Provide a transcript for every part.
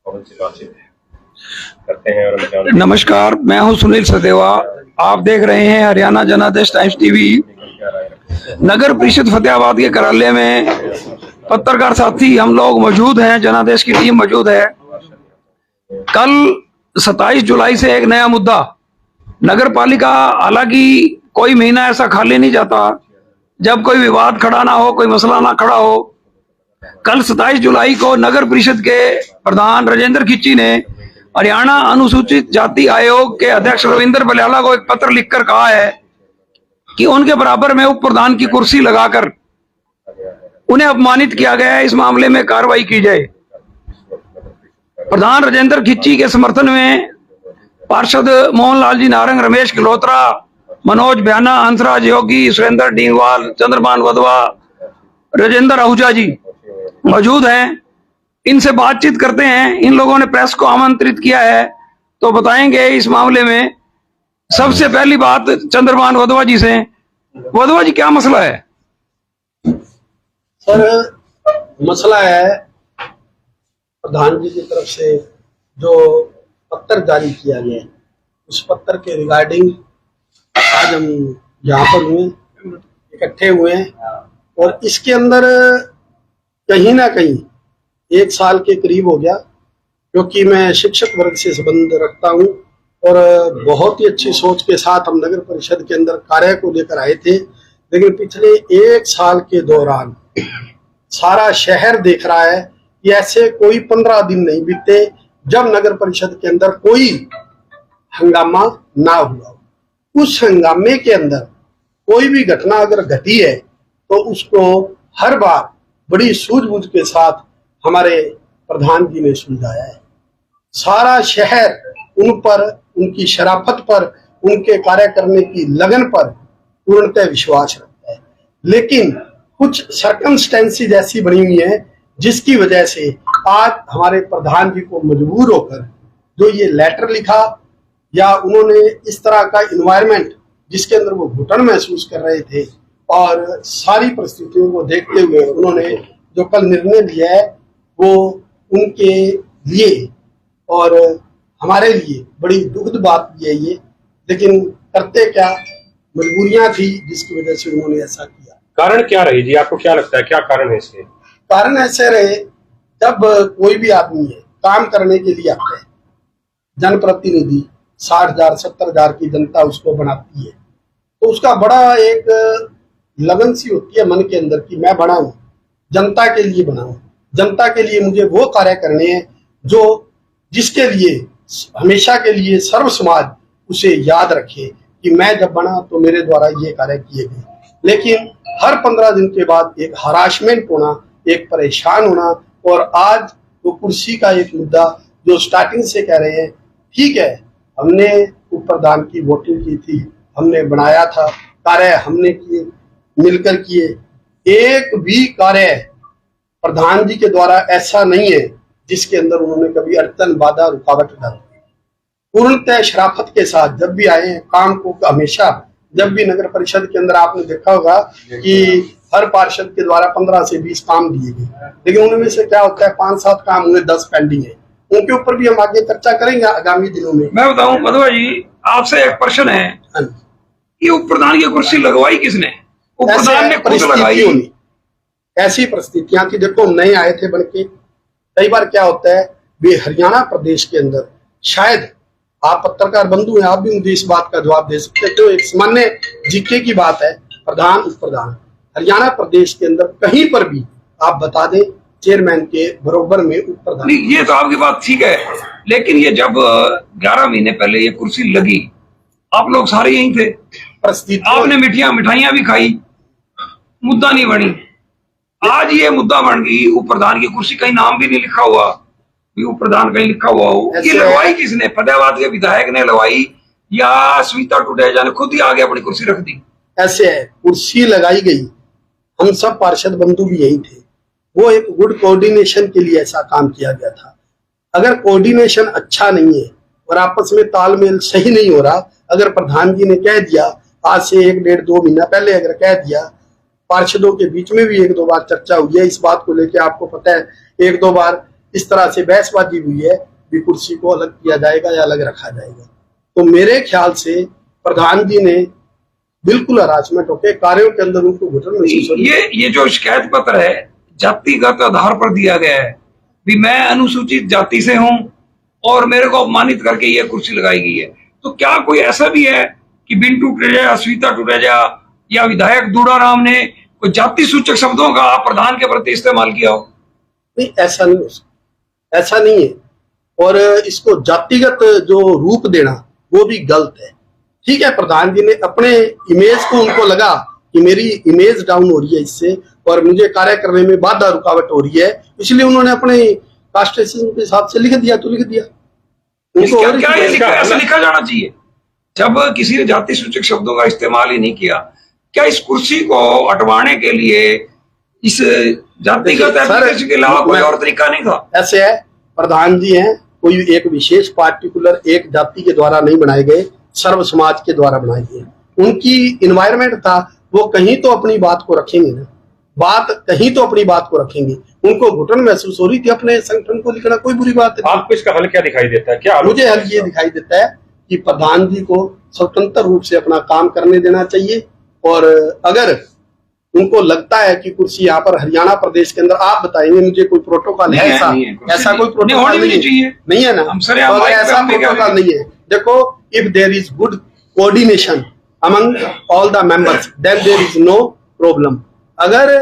करते हैं। और नमस्कार, मैं हूं सुनील सदेवा। आप देख रहे हैं हरियाणा जनादेश टाइम्स टीवी। नगर परिषद फतेहाबाद के कार्यालय में पत्रकार साथी हम लोग मौजूद हैं, जनादेश की टीम मौजूद है। कल 27 जुलाई से एक नया मुद्दा नगर पालिका, हालांकि कोई महीना ऐसा खाली नहीं जाता जब कोई विवाद खड़ा ना हो, कोई मसला ना खड़ा हो। कल 27 जुलाई को नगर परिषद के प्रधान राजेंद्र खिच्ची ने हरियाणा अनुसूचित जाति आयोग के अध्यक्ष रविंद्र बलियाला को एक पत्र लिखकर कहा है कि उनके बराबर में उप प्रधान की कुर्सी लगाकर उन्हें अपमानित किया गया है, इस मामले में कार्रवाई की जाए। प्रधान राजेंद्र खिच्ची के समर्थन में पार्षद मोहनलाल जी नारंग, रमेश गल्होत्रा, मनोज ब्याना, हंसराज योगी, सुरेंद्र डींगवाल, चंद्रमान वधवा, राजेंद्र आहूजा जी मौजूद हैं। इनसे बातचीत करते हैं। इन लोगों ने प्रेस को आमंत्रित किया है तो बताएंगे इस मामले में। सबसे पहली बात चंद्रमान वधवा जी से। वधवा जी, क्या मसला है? सर, मसला है प्रधान जी की तरफ से जो पत्र जारी किया गया है, उस पत्र के रिगार्डिंग आज हम यहाँ पर इकट्ठे हुए हैं। और इसके अंदर कहीं ना कहीं 1 साल के करीब हो गया, क्योंकि मैं शिक्षक वर्ग से संबंध रखता हूँ और बहुत ही अच्छी सोच के साथ हम नगर परिषद के अंदर कार्य को लेकर आए थे। लेकिन पिछले 1 साल के दौरान सारा शहर देख रहा है कि ऐसे कोई 15 दिन नहीं बीते जब नगर परिषद के अंदर कोई हंगामा ना हुआ। उस हंगामे के अंदर कोई भी घटना अगर घटी है तो उसको हर बार बड़ी सूझबूझ के साथ हमारे प्रधान जी ने सुलझाया है। सारा शहर उन पर, उनकी शराफत पर, उनके कार्य करने की लगन पर पूर्णतः विश्वास रखता है। लेकिन कुछ सर्कमस्टेंसेस ऐसी बनी हुई है जिसकी वजह से आज हमारे प्रधान जी को मजबूर होकर जो ये लेटर लिखा, या उन्होंने इस तरह का इन्वायरमेंट जिसके अंदर वो घुटन महसूस कर रहे थे, और सारी परिस्थितियों को देखते हुए उन्होंने जो कल निर्णय लिया है वो उनके लिए और हमारे लिए बड़ी दुखद बात भी है ये। लेकिन करते क्या, मजबूरियां थी जिसकी वजह से उन्होंने ऐसा किया। कारण क्या रही जी? आपको क्या लगता है, क्या कारण है इसके? कारण ऐसे रहे, जब कोई भी आदमी है काम करने के लिए आता है, जनप्रतिनिधि 60,000 70,000 की जनता उसको बनाती है, तो उसका बड़ा एक लगन सी होती है मन के अंदर कि मैं बना हूं, जनता के लिए बना हूं, जनता के लिए मुझे वो कार्य करने हैं जो जिसके लिए हमेशा के लिए सर्व समाज उसे याद रखे कि मैं जब बना तो मेरे द्वारा ये कार्य किए गए। लेकिन हर 15 दिन के बाद एक हरासमेंट होना, एक परेशान होना, और आज वो कुर्सी का एक मुद्दा जो स्टार्टिंग से कह रहे हैं, ठीक है हमने उप प्रधान की वोटिंग की थी, हमने बनाया था, कार्य हमने किए, मिलकर किए। एक भी कार्य प्रधान जी के द्वारा ऐसा नहीं है जिसके अंदर उन्होंने कभी अड़चन, बाधा, रुकावट डाली। पूर्णतः शराफत के साथ जब भी आए हैं काम को, हमेशा जब भी नगर परिषद के अंदर आपने देखा होगा कि हर पार्षद के द्वारा 15 से 20 काम दिए गए, लेकिन उनमें से क्या होता है 5-7 काम हुए, 10 पेंडिंग है। उनके ऊपर भी हम आगे चर्चा करेंगे आगामी दिनों में। मैं बताऊं वधवा जी, आपसे एक प्रश्न है कि उप प्रधान की कुर्सी लगवाई किसने? उप प्रधान ने खुद लगाई? ऐसी परिस्थितियां थी। देखो, नए आए थे बनके। कई बार क्या होता है, वे हरियाणा प्रदेश के अंदर, शायद आप पत्रकार बंधु हैं, आप भी मुझे इस बात का जवाब दे सकते हैं, तो एक सामान्य जीके की बात है, प्रधान उप प्रधान हरियाणा प्रदेश के अंदर कहीं पर भी आप बता दें चेयरमैन के बरोबर में उप प्रधान। ये तो आपकी बात ठीक है, लेकिन ये जब 11 महीने पहले ये कुर्सी लगी, आप लोग सारे यहीं थे, आपने मिठाइयां भी खाई, मुद्दा नहीं बनी। आज ये मुद्दा बन गई, उप प्रधान की कुर्सी, कहीं नाम भी नहीं लिखा हुआ, उप प्रधान कहीं लिखा हुआ हो। ये लगवाई किसने? फतेहाबाद के विधायक ने लगवाई या स्मिता टुडेजा ने खुद ही आगे अपनी कुर्सी रख दी? ऐसे है, कुर्सी लगाई गई, हम सब पार्षद बंधु भी यही थे। वो एक गुड कोऑर्डिनेशन के लिए ऐसा काम किया गया था। अगर कोऑर्डिनेशन अच्छा नहीं है और आपस में तालमेल सही नहीं हो रहा, अगर प्रधान जी ने कह दिया आज से 1-1.5-2 महीना पहले अगर कह दिया, पार्षदों के बीच में भी 1-2 बार चर्चा हुई है इस बात को लेकर, आपको पता है 1-2 बार इस तरह से बहसबाजी हुई है कि कुर्सी को अलग किया जाएगा या अलग रखा जाएगा। तो मेरे ख्याल से प्रधान जी ने बिल्कुल हरासमेंट होकर कार्यों के अंदर उनको घुटन महसूस हो रही है। ये जो शिकायत पत्र है जातिगत आधार पर दिया गया है, भी मैं अनुसूचित जाति से हूं और मेरे को अपमानित करके ये कुर्सी लगाई गई है, तो क्या कोई ऐसा भी है कि बिंटू टुडेजा, स्वीता टुडेजा या विधायक दूड़ाराम ने कोई जाति सूचक शब्दों का प्रधान के प्रति इस्तेमाल किया हो? नहीं, ऐसा नहीं हो सकता, ऐसा नहीं है। और इसको जातिगत जो रूप देना वो भी गलत है। ठीक है, प्रधान जी ने अपने इमेज को, उनको लगा कि मेरी इमेज डाउन हो रही है इससे और मुझे कार्य करने में बाधा रुकावट हो रही है, इसलिए उन्होंने अपने कास्टेशन के हिसाब से लिख दिया तो लिख दिया। उनको क्या ऐसा लिखा जाना चाहिए? जब किसी ने जाति सूचक शब्दों का इस्तेमाल ही नहीं किया, क्या इस कुर्सी को हटवाने के लिए इस जातिगत एप्लीकेशन के अलावा कोई और तरीका नहीं था? ऐसे है, प्रधान जी हैं, कोई एक विशेष पार्टिकुलर एक जाति के द्वारा नहीं बनाए गए, सर्व समाज के द्वारा बनाए गए। उनकी इन्वायरमेंट था, वो कहीं तो अपनी बात को रखेंगे ना, कहीं तो अपनी बात को रखेंगे। उनको घुटन महसूस हो रही थी अपने संगठन को लिखना, कोई बुरी बात नहीं। आपको इसका हल क्या दिखाई देता है? क्या मुझे हल ये दिखाई देता है कि प्रधान जी को स्वतंत्र रूप से अपना काम करने देना चाहिए, और अगर उनको लगता है कि कुर्सी यहाँ पर हरियाणा प्रदेश के अंदर, आप बताएंगे मुझे कोई प्रोटोकॉल है ऐसा? ऐसा कोई प्रोटोकॉल नहीं है ना। तो अगर ऐसा प्रोटोकॉल नहीं है, देखो, if there is good coordination among all the members then there is no problem. अगर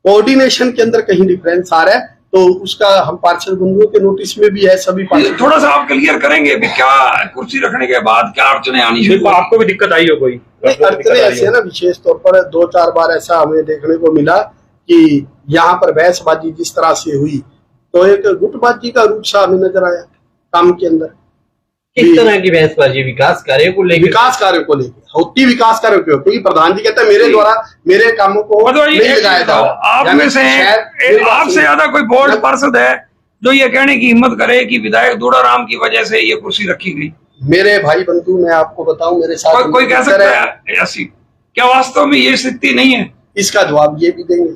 कोऑर्डिनेशन के अंदर कहीं डिफरेंस आ रहा है तो उसका हम पार्षद बंधुओं के नोटिस में भी है, सभी पार्षद। थोड़ा सा आप क्लियर करेंगे भी क्या कुर्सी रखने के बाद क्या अड़चने आनी शुरू? आपको भी दिक्कत आई हो कोई? अड़चने ऐसे है ना, विशेष तौर पर 2-4 बार ऐसा हमें देखने को मिला कि यहाँ पर बहसबाजी जिस तरह से हुई तो एक गुटबाजी का रूप सा हमें नजर आया काम के अंदर। किस तरह की बहसबाजी? विकास कार्यों को लेकर? विकास कार्यों को लेकर होती, विकास कार्यों को, क्योंकि प्रधान जी कहते हैं मेरे द्वारा मेरे कामों को नहीं लगाया जाओ। आप में से आपसे ज्यादा कोई बोर्ड पार्षद है जो ये कहने की हिम्मत करे कि विधायक दूड़ाराम की वजह से ये कुर्सी रखी गई? मेरे भाई बंधु, मैं आपको बताऊं, मेरे साथ कोई कह सकता है ऐसी? क्या वास्तव में ये स्थिति नहीं है? इसका जवाब ये भी देंगे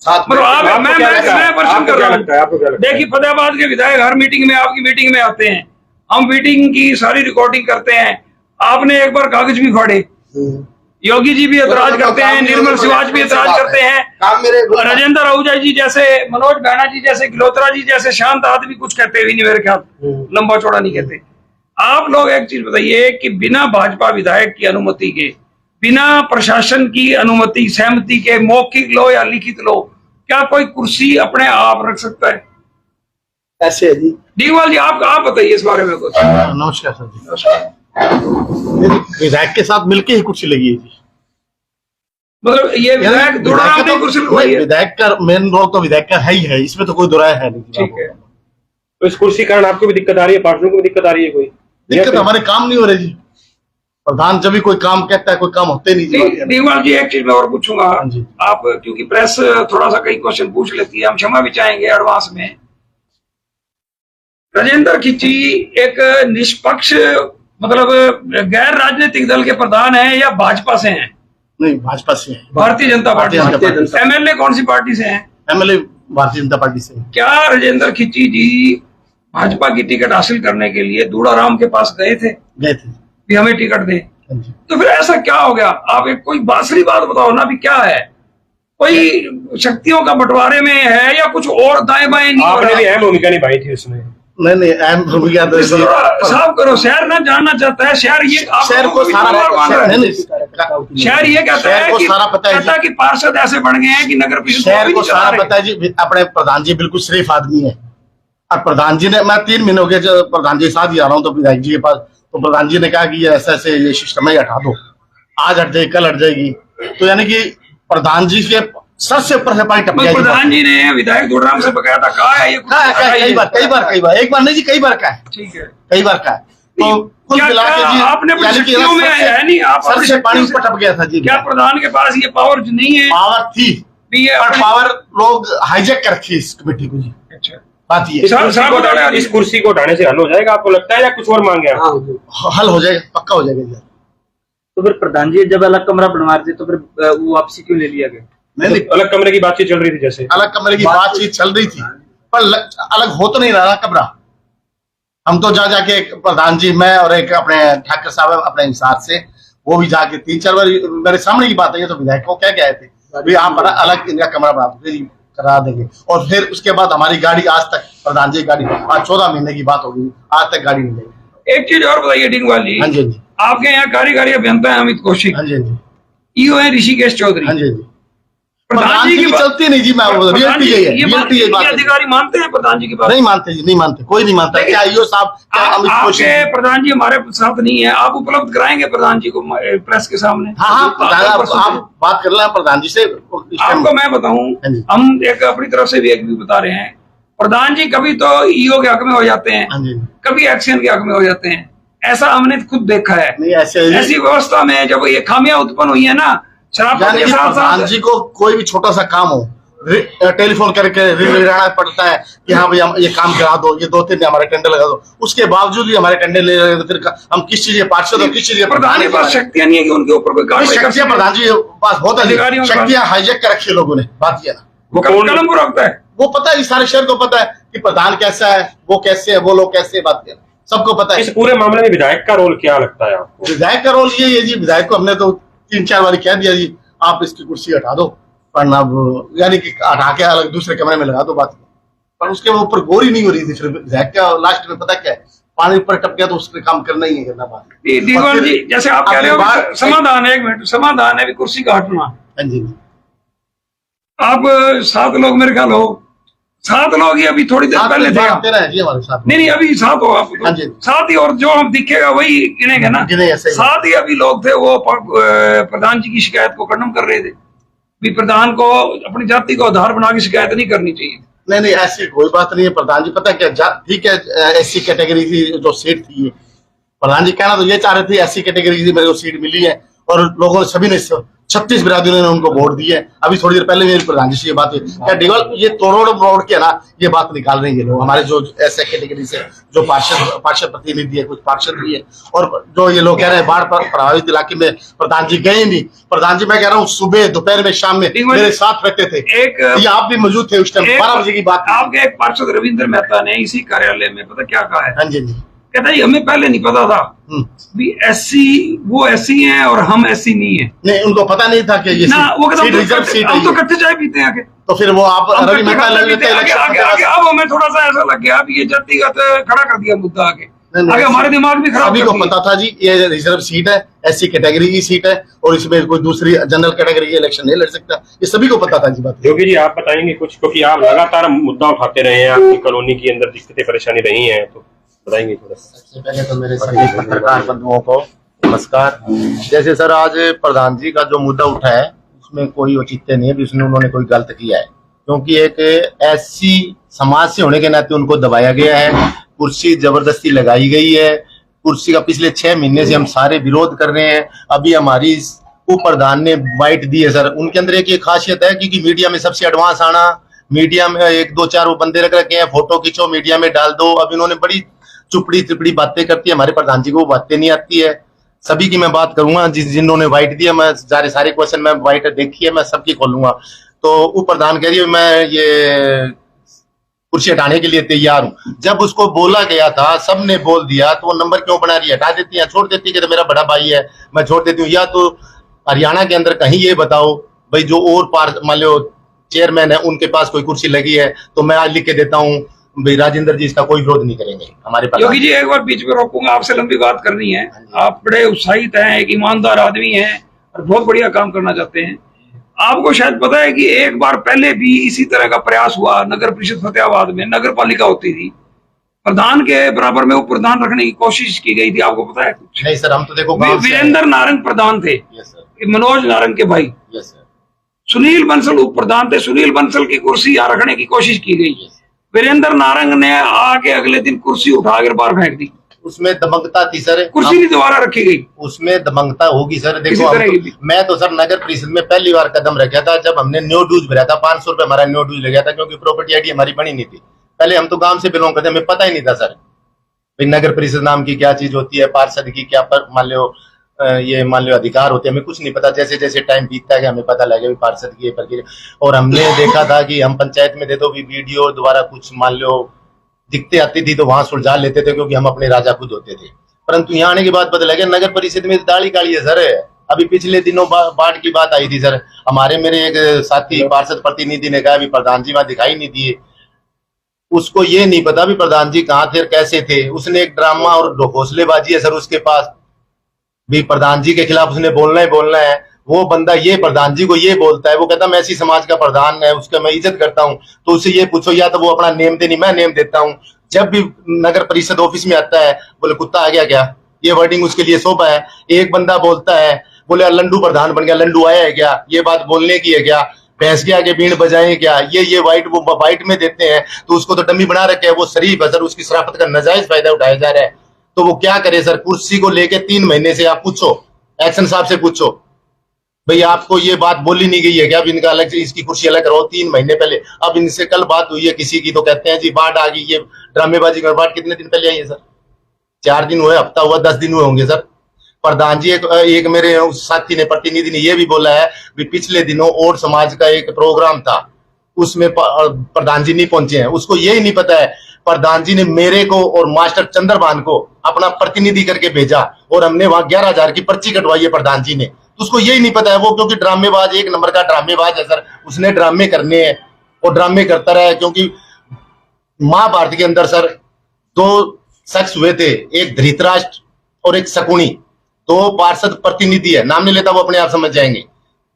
साथ में। मैं प्रश्न कर रहा हूँ। देखिए, फतेहाबाद के विधायक हर मीटिंग में, आपकी मीटिंग में आते हैं, हम मीटिंग की सारी रिकॉर्डिंग करते हैं। आपने एक बार कागज भी फाड़े, योगी जी भी एतराज करते हैं, निर्मल शिवाज भी एतराज करते हैं, राजेंद्र आहूजा जी जैसे, मनोज बैना जी जैसे, गिलोत्रा जी जैसे शांत आदमी कुछ कहते भी नहीं, मेरे ख्याल लंबा चौड़ा नहीं कहते। आप लोग एक चीज बताइए कि बिना भाजपा विधायक की अनुमति के, बिना प्रशासन की अनुमति सहमति के, मौखिक लो या लिखित लो, क्या कोई कुर्सी अपने आप रख सकता है? ऐसे है जी। डीवाल जी, आप बताइए इस बारे में कुछ। नमस्कार सर जी। विधायक के साथ मिलके ही कुर्सी लगी है जी। मतलब ये विधायक दूड़ाराम की कुर्सी लगवाई है? विधायक का मेन रोल तो विधायक का है ही है, इसमें तो कोई दुराय है नहीं। ठीक है, तो इस कुर्सी कारण आपको भी दिक्कत आ रही है, पार्षदों को भी दिक्कत आ रही है? कोई दिक्कत हमारे काम नहीं हो रहे जी। प्रधान जब भी कोई काम कहता है, कोई काम होते नहीं। डीवाल जी, एक चीज मैं और पूछूंगा, आप क्योंकि प्रेस थोड़ा सा कई क्वेश्चन पूछ लेती है, हम क्षमा भी चाहेंगे एडवांस में। राजेंद्र खिची एक निष्पक्ष, मतलब गैर राजनीतिक दल के प्रधान हैं या भाजपा से हैं? नहीं, भाजपा से है। भारतीय जनता पार्टी से। एमएलए कौन सी पार्टी से हैं? एमएलए भारतीय जनता पार्टी से। क्या राजेंद्र खिची जी भाजपा की टिकट हासिल करने के लिए दूड़ाराम के पास गए थे? गए थे भी हमें टिकट दे। तो फिर ऐसा क्या हो गया? आप एक कोई बासरी बात बताओ ना, भी क्या है? कोई शक्तियों का बंटवारे में है या कुछ और दाएं बाएं नहीं? आपने भी अहम भूमिका निभाई थी उसमें। नहीं, अहम भूमिका तो साफ करो, शहर ना जानना चाहता है। शहर ये शहर को सारा शहर ये कहता है कि सारा पता है कि पार्षद ऐसे बन गए हैं कि नगर परिषद शहर को सारा पता है जी। अपने प्रधान जी बिल्कुल शरीफ आदमी है, और प्रधान जी ने, मैं 3 महीने हो गए जब प्रधान जी के साथ ही आ रहा हूँ तो विधायक जी के पास, तो प्रधान जी ने कहा कि ऐसा ऐसे ये सिस्टम है, हटा दो, आज हट जाएगी, कल हट जाएगी। तो यानी कि प्रधान जी के सर से ऊपर से पानी टप गया। प्रधान जी ने विधायक दूड़ाराम से बकाया था, कहा है ये कई बार, एक बार नहीं जी, कई बार का है। ठीक है, कई बार का है। तो कुल मिला के जी आपने नहीं, आप सर से पानी ऊपर टप गया था जी। क्या प्रधान के पास ये पावर नहीं है? पावर थी, पर पावर लोग हाईजैक कर रखी इस कमेटी को जी। अच्छा, बात ये इस कुर्सी को हटाने से हल हो जाएगा आपको लगता है, या कुछ और मांगे? हल हो जाएगा, पक्का हो जाएगा। तो फिर प्रधान जी जब अलग कमरा बनवा रहे थे तो फिर वो वापसी क्यों ले लिया गया? नहीं, अलग कमरे की बातचीत चल रही थी, जैसे अलग कमरे की बातचीत चल रही थी, पर अलग हो तो नहीं रहा कमरा। हम तो जा जाके एक प्रधान जी, मैं और एक अपने ठाकर साहब अपने हिसाब से, वो भी जाके 3-4 बार मेरे सामने की बात है, तो विधायक को क्या कहते थे भी आप अलग इनका कमरा करा देंगे। और फिर उसके बाद हमारी गाड़ी आज तक, प्रधान जी गाड़ी आज 14 महीने की बात होगी, आज तक गाड़ी नहीं गई। एक चीज और बताइए डिंगवाल जी। हाँ जी, हाँ जी, आपके यहाँ कार्यकारी अभियंता है अमित कौशिक, हाँ जी, हाँ जी, ईओ है ऋषिकेश चौधरी। हाँ जी, हाँ जी। प्रधान जी की चलती नहीं जी, मैं रियलिटी यही है, रियलिटी यही बात है। अधिकारी मानते हैं प्रधान जी की बात? नहीं मानते जी, नहीं मानते, कोई नहीं मानता। क्या ईओ साहब, क्या अमित कौशिक? आपके प्रधान जी हमारे साथ नहीं है, आप उपलब्ध कराएंगे प्रधान जी को प्रेस के सामने? हाँ हाँ, आप बात कर रहे हैं प्रधान जी से। आपको मैं बताऊं, हाँ जी, हम एक अपनी तरफ से भी एक भी बता रहे हैं, प्रधान जी कभी तो ईओ के हक में हो जाते हैं, हाँ जी, कभी एक्शन के हक में हो जाते हैं। ऐसा हमने खुद देखा है। नहीं ऐसे ऐसी व्यवस्था में जब ये खामियां उत्पन्न हुई है ना, शराब यानी के कि साथ प्रधान साथ जी को कोई भी छोटा सा काम हो, टेलीफोन करके रिलाना पड़ता है कि हाँ भाई हम ये काम करा दो, ये 2-3 दिन हमारे टेंडर लगा दो, उसके बावजूद भी हमारे टेंडर ले रहे, फिर हम किस चीज के पार्षद और किस चीज के प्रधान के पास शक्तियां नहीं है कि उनके ऊपर कोई कार्रवाई कर शक्तियां सके। प्रधान जी के पास बहुत अधिकारियों है, के शक्तियां हाईजेक कर रखी है लोगों ने। बात ये ना, वो कलम कौन, को रखता है, वो पता है, सारे शहर को पता है कि प्रधान कैसा है, वो कैसे है, वो लोग कैसे है, बात क्या सबको पता है। इस पूरे मामले में विधायक का रोल क्या लगता है आपको? विधायक का रोल ये है जी, विधायक को हमने तो 3-4 बार कह दिया जी आप इसकी कुर्सी हटा दो, पर अब यानी कि हटा के अलग दूसरे कमरे में लगा दो, बात। पर उसके ऊपर गौर ही नहीं हो रही थी। फिर विधायक का लास्ट में पता क्या है, पानी ऊपर टप गया तो उसने काम करना ही है, करना बात। दीवान जी जैसे आप कह रहे हो कि समाधान है, 1 मिनट, समाधान है भी कुर्सी का हटना। हाँ जी, आप 7 लोग मेरे ख्याल हो, 7 लोग ही अभी थोड़ी देर पहले थे। जी हमारे साथ। नहीं अभी 7 हो आप, हाँ जी। 7 ही, और जो हम दिखेगा वही गिनेंगे ना। गिने ऐसे ही। 7 ही अभी लोग थे, वो प्रधान जी की शिकायत को खंडन कर रहे थे भी प्रधान को अपनी जाति को आधार बना के शिकायत नहीं करनी चाहिए। नहीं ऐसी कोई बात नहीं है। प्रधान जी पता क्या, ठीक है, एससी कैटेगरी की जो सीट थी, प्रधान जी कहना तो ये चाह रहे थे एससी कैटेगरी की मेरे को सीट मिली है, और लोगों सभी ने 36 बिरादरियों ने उनको वोट दिए। अभी थोड़ी देर पहले मेरी प्रधान जी से ये बात हुई, क्या डिगल ये तोड़ के ना ये बात निकाल रहे हैं लोग, हमारे जो ऐसे कैटेगरी से जो पार्षद प्रतिनिधि है, कुछ पार्षद भी है, और जो ये लोग कह रहे हैं बाढ़ प्रभावित इलाके में प्रधान जी गए नहीं। प्रधान जी मैं कह रहा हूँ सुबह दोपहर में शाम में मेरे साथ रहते थे, ये आप भी मौजूद थे उस टाइम, 12 बजे की बात। आपके एक पार्षद रविंद्र मेहता ने इसी कार्यालय में पता क्या कहा है? हाँ जी, कहता है हमें पहले नहीं पता था भी एससी वो एससी हैं और हम एससी नहीं है। नहीं उनको पता नहीं था कि ये ना, वो कहता सीट रिजर्व सीट है। हम तो कट्ठे चाय पीते हैं आके, तो फिर वो आप रवि मेहता लड़ लेते हैं आगे। अब हमें थोड़ा सा ऐसा लग गया अब ये जातिगत खड़ा कर दिया मुद्दा आगे हमारे दिमाग भी खराब। सभी को पता था जी ये रिजर्व सीट है, एससी कैटेगरी की सीट है, और इसमें कोई दूसरी जनरल कैटेगरी की इलेक्शन नहीं लड़ सकता, ये सभी को पता था जी बात। योगी जी आप बताएंगे कुछ, क्योंकि आप लगातार मुद्दा उठाते रहे हैं, आपकी कॉलोनी के अंदर दिक्कतें परेशानी रही हैं, तो बताएंगे थोड़ा। सबसे पहले तो मेरे सभी पत्रकार बंधुओं को नमस्कार। जैसे सर आज प्रधान जी का जो मुद्दा उठा है उसमें कोई औचित्य नहीं है भी उसने उन्होंने कोई गलत किया है, क्योंकि एक एससी समाज से होने के नाते उनको दबाया गया है, कुर्सी जबरदस्ती लगाई गई है। कुर्सी का पिछले 6 महीने से हम सारे विरोध कर रहे हैं। अभी हमारी उप प्रधान ने बाइट दी है सर, उनके अंदर एक ये खासियत है क्योंकि मीडिया में सबसे एडवांस आना, मीडिया में 1-2-4 वो बंदे रख रखे हैं, फोटो खींचो मीडिया में डाल दो। अब इन्होंने बड़ी चुपड़ी तिपड़ी बातें करती है, हमारे प्रधान जी को वो बातें नहीं आती है। सभी की मैं बात करूंगा, जिन्होंने वाइट दिया, मैं सारे क्वेश्चन में वाइट देखी है, मैं सबकी खोलूंगा। तो उप प्रधान कह रही है मैं ये कुर्सी हटाने के लिए तैयार हूं। जब उसको बोला गया था सबने बोल दिया, तो वो नंबर क्यों बना रही है? हटा देती है, छोड़ देती है कि तो मेरा बड़ा भाई है मैं छोड़ देती हूँ। या तो हरियाणा के अंदर कहीं ये बताओ भाई जो और मान लो चेयरमैन है उनके पास कोई कुर्सी लगी है तो मैं आज लिख के देता हूँ भाई राजेंद्र जी इसका कोई विरोध नहीं करेंगे हमारे पास। योगी जी एक बार बीच में रोकूंगा, आपसे लंबी बात करनी है। आप बड़े उत्साहित हैं, एक ईमानदार आदमी हैं और बहुत बढ़िया काम करना चाहते हैं। आपको शायद पता है कि एक बार पहले भी इसी तरह का प्रयास हुआ नगर परिषद फतेहाबाद में, नगर पालिका होती थी, प्रधान के बराबर में वो प्रधान रखने की कोशिश की गई थी। आपको पता है कुछ? नहीं सर, हम तो देखो वीरेंद्र नारंग प्रधान थे, मनोज नारंग के भाई। सुनील बंसल उप प्रधान थे, सुनील बंसल की कुर्सी यहाँ रखने की कोशिश की गई। वीरेंद्र नारंग ने आके अगले दिन कुर्सी उठा कर बाहर फेंक दी। उसमें दमकता थी सर, कुर्सी नहीं दोबारा रखी गई, उसमें दमकता होगी सर। देखो मैं तो सर नगर परिषद में पहली बार कदम रखा था जब हमने न्यू ड्यूज भरा था। 500 रुपए हमारा न्यू ड्यूज लगा था क्योंकि प्रॉपर्टी आईडी हमारी बनी नहीं थी। पहले हम तो गांव से बिलोंग करते, हमें पता ही नहीं था सर नगर परिषद नाम की क्या चीज होती है, पार्षद की क्या मान लो ये मान लो अधिकार होते हैं, हमें कुछ नहीं पता। जैसे जैसे टाइम बीतता है हमें पता लगे पार्षद की प्रक्रिया। और हमने देखा था कि हम पंचायत में थे तो भी वीडियो द्वारा कुछ मान लो दिखते आती थी तो वहां सुलझा लेते थे, क्योंकि हम अपने राजा खुद होते थे। परंतु यहाँ आने के बाद पता लगे नगर परिषद में दाढ़ी काली है सर। अभी पिछले दिनों बाढ़ की बात आई थी सर, हमारे मेरे एक साथी पार्षद प्रतिनिधि ने कहा अभी प्रधान जी वहां दिखाई नहीं दिए। उसको ये नहीं पता भी प्रधान जी कहाँ थे और कैसे थे। उसने एक ड्रामा और घोंसलेबाजी है सर उसके पास भी, प्रधान जी के खिलाफ उसने बोलना ही बोलना है। वो बंदा ये प्रधान जी को ये बोलता है, वो कहता मैं ऐसी समाज का प्रधान है, उसका मैं इज्जत करता हूँ। तो उससे ये पूछो या तो वो अपना नेम दे, नहीं मैं नेम देता हूँ। जब भी नगर परिषद ऑफिस में आता है बोले कुत्ता आ गया क्या, ये वर्डिंग उसके लिए शोभा है। एक बंदा बोलता है बोले लंडू प्रधान बन गया, लंडू आया है क्या, ये बात बोलने की है क्या, भैंस के आगे बीन बजाएं क्या, ये वाइट में देते हैं तो उसको तो डमी बना रखे है। वो शरीफ है सर, उसकी शराफत का नाजायज फायदा उठाया जा रहा है। तो वो क्या करे सर, कुर्सी को लेके 3 महीने से आप पूछो एक्शन साहब से पूछो भाई आपको ये बात बोली नहीं गई है क्या, अब इनका अलग से इसकी कुर्सी अलग करो। 3 महीने पहले, अब इनसे कल बात हुई है किसी की तो कहते हैं जी बाढ़ आ गई, ये ड्रामेबाजी कर। बाढ़ कितने दिन पहले आई है सर, 4 दिन हुए, हफ्ता हुआ, 10 दिन हुए होंगे सर। प्रधान जी एक मेरे साथी ने प्रतिनिधि ने यह भी बोला है कि पिछले दिनों और समाज का एक प्रोग्राम था उसमें प्रधान जी नहीं पहुंचे हैं। उसको यही नहीं पता है प्रधान जी ने मेरे को और मास्टर चंद्रभान को अपना प्रतिनिधि करके भेजा और हमने वहां 11,000 की पर्ची कटवाई है प्रधान जी ने। तो उसको यही नहीं पता है वो, क्योंकि ड्रामेबाज, एक नंबर का ड्रामेबाज है सर। उसने ड्रामे करने हैं और ड्रामे करता रहा है। क्योंकि महाभारत के अंदर सर 2 शख्स हुए थे, एक धृतराष्ट्र और एक शकुनी। 2 पार्षद प्रतिनिधि है, नाम नहीं लेता वो अपने आप समझ जाएंगे,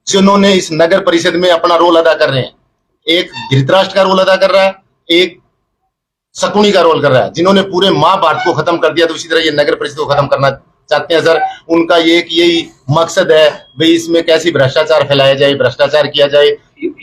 जिन्होंने इस नगर परिषद में अपना रोल अदा कर रहे हैं। एक धृतराष्ट्र का रोल अदा कर रहा है, एक शकुनी का रोल कर रहा है, जिन्होंने पूरे महाभारत को खत्म कर दिया। तो इसी तरह ये नगर परिषद को खत्म करना चाहते हैं सर। उनका यही मकसद है भाई इसमें कैसी भ्रष्टाचार फैलाया जाए, भ्रष्टाचार किया जाए।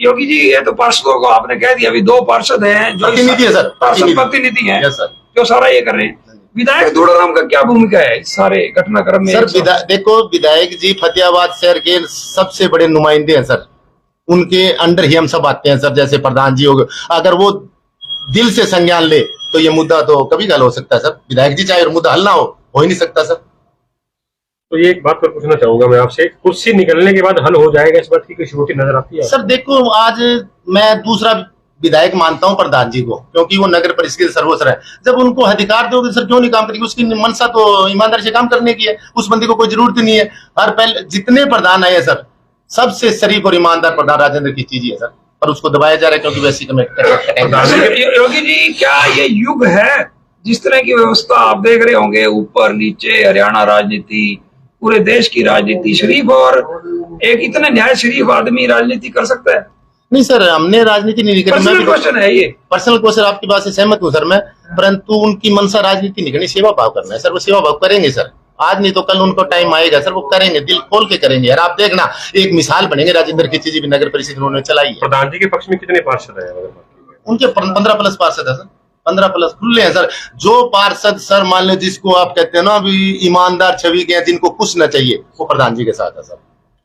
योगी जी ये तो पार्षदों को आपने कह दिया, अभी 2 पार्षद हैं जो प्रतिनिधि है सर, प्रतिनिधि हैं यस सर, जो सारा ये कर रहे हैं। विधायक दूड़ाराम का क्या भूमिका है इस सारे घटनाक्रम में? सर देखो विधायक जी फतेहाबाद शहर के सबसे बड़े नुमाइंदे हैं सर, उनके अंडर ही हम सब आते हैं सर। जैसे प्रधान जी हो गए, अगर वो दिल से संज्ञान ले तो ये मुद्दा तो कभी हल हो सकता है सर। विधायक जी चाहे और मुद्दा हल ना हो ही नहीं सकता सर। तो ये एक बात पर पूछना चाहूंगा मैं आपसे, कुर्सी निकलने के बाद हल हो जाएगा, इस बात की कोई श्योरिटी नजर आती है? सर देखो आज मैं दूसरा विधायक मानता हूं प्रधान जी को, क्योंकि वो नगर परिषद के सर्वोच्च है। जब उनको अधिकार दोगे सर क्यों नहीं काम करेगी? उसकी मंशा तो ईमानदारी से काम करने की है, उस बंदे को कोई जरूरत नहीं है। हर पहले जितने प्रधान आए सर सबसे शरीफ और ईमानदार प्रधान राजेंद्र की चीज है सर, पर उसको दबाया जा रहा है क्योंकि वैसी योगी जी क्या ये युग है जिस तरह की व्यवस्था आप देख रहे होंगे, ऊपर नीचे हरियाणा राजनीति, पूरे देश की राजनीति, शरीफ और एक इतने न्याय शरीफ आदमी राजनीति कर सकता है? नहीं सर, हमने राजनीति नहीं करी। पर्सनल क्वेश्चन है ये, पर्सनल क्वेश्चन, आपकी बात से सहमत हूँ सर मैं, परंतु उनकी मनसा राजनीति नहीं करनी, सेवा भाव करना है सर। वो सेवा भाव करेंगे सर, आज नहीं तो कल उनको टाइम आएगा सर, वो करेंगे, दिल खोल के करेंगे यार। आप देखना एक मिसाल बनेंगे राजेंद्र खिची जी भी नगर परिषद उन्होंने चलाई है। प्रधान जी के पक्ष में कितने पार्षद है? उनके 15+ पार्षद है सर, 15+ खुले हैं सर। जो पार्षद सर मान लो जिसको आप कहते हैं ना अभी ईमानदार छवि के, जिनको कुछ न चाहिए, वो प्रधान जी के साथ है सर,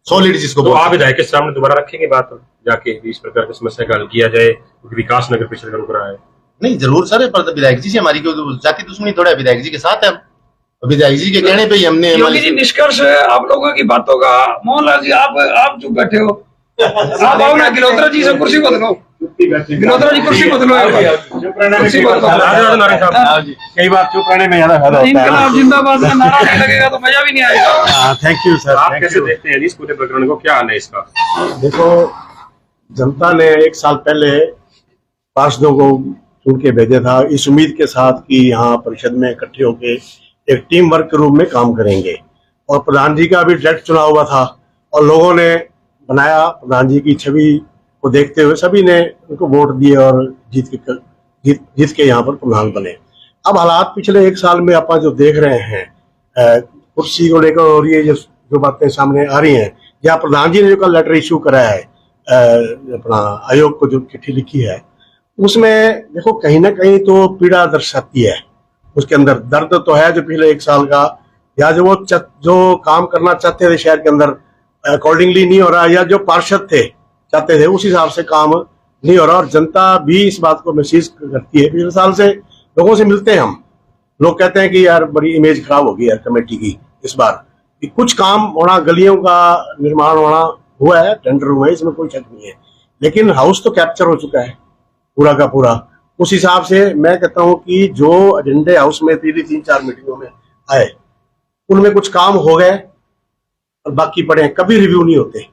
सॉलिड जिसको। तो आप विधायक के सामने दोबारा रखेंगे बात जाके, इस प्रकार की समस्या का हल किया जाए, क्योंकि विकास नगर परिषद का रुक रहा है? नहीं जरूर सर, विधायक जी से हमारी जाति दुश्मनी थोड़ा है, विधायक जी के साथ है। विधायक जी के कहने पे ही हमने निष्कर्ष आप लोगों की बातों का। मोहनलाल जी आप चुप बैठे हो, आप आओ ना, गिलोत्रा जी से कुर्सी बदलो, गिलोत्रा जी कुर्सी बदलो। कई बार चुप रहने में ज्यादा फायदा होता है। इनकलाब जिंदाबाद का नारा नहीं लगेगा तो मजा भी नहीं आएगा। Thank you sir. आप कैसे देखते हैं इस पूरे प्रकरण को, क्या हाल है इसका? देखो जनता ने 1 साल पहले पार्षदों को चुन के भेजा था इस उम्मीद के साथ कि यहाँ परिषद में इकट्ठे होकर एक टीम वर्क के रूप में काम करेंगे, और प्रधान जी का भी डायरेक्ट चुनाव हुआ था और लोगों ने बनाया। प्रधान जी की छवि को देखते हुए सभी ने उनको वोट दिए और जीत के यहाँ पर प्रधान बने। अब हालात पिछले 1 साल में आप जो देख रहे हैं कुर्सी को लेकर, और ये जो बातें सामने आ रही हैं, या प्रधान जी ने जो कल लेटर इशू कराया है अपना आयोग को, जो चिट्ठी लिखी है, उसमें देखो कहीं ना कहीं तो पीड़ा दर्शाती है। उसके अंदर दर्द तो है जो पिछले 1 साल का, या जो वो जो काम करना चाहते थे शहर के अंदर अकॉर्डिंगली नहीं हो रहा, या जो पार्षद थे चाहते थे उस हिसाब से काम नहीं हो रहा। और जनता भी इस बात को महसूस करती है। पिछले साल से लोगों से मिलते हैं हम, लोग कहते हैं कि यार बड़ी इमेज खराब होगी यार कमेटी की इस बार, कि कुछ काम होना, गलियों का निर्माण होना हुआ है, टेंडर हुआ है, इसमें कोई शक नहीं है, लेकिन हाउस तो कैप्चर हो चुका है पूरा का पूरा। उस हिसाब से मैं कहता हूं कि जो एजेंडे हाउस में 3-4 मीटिंगों में आए उनमें कुछ काम हो गए और बाकी पड़े हैं, कभी रिव्यू नहीं होते।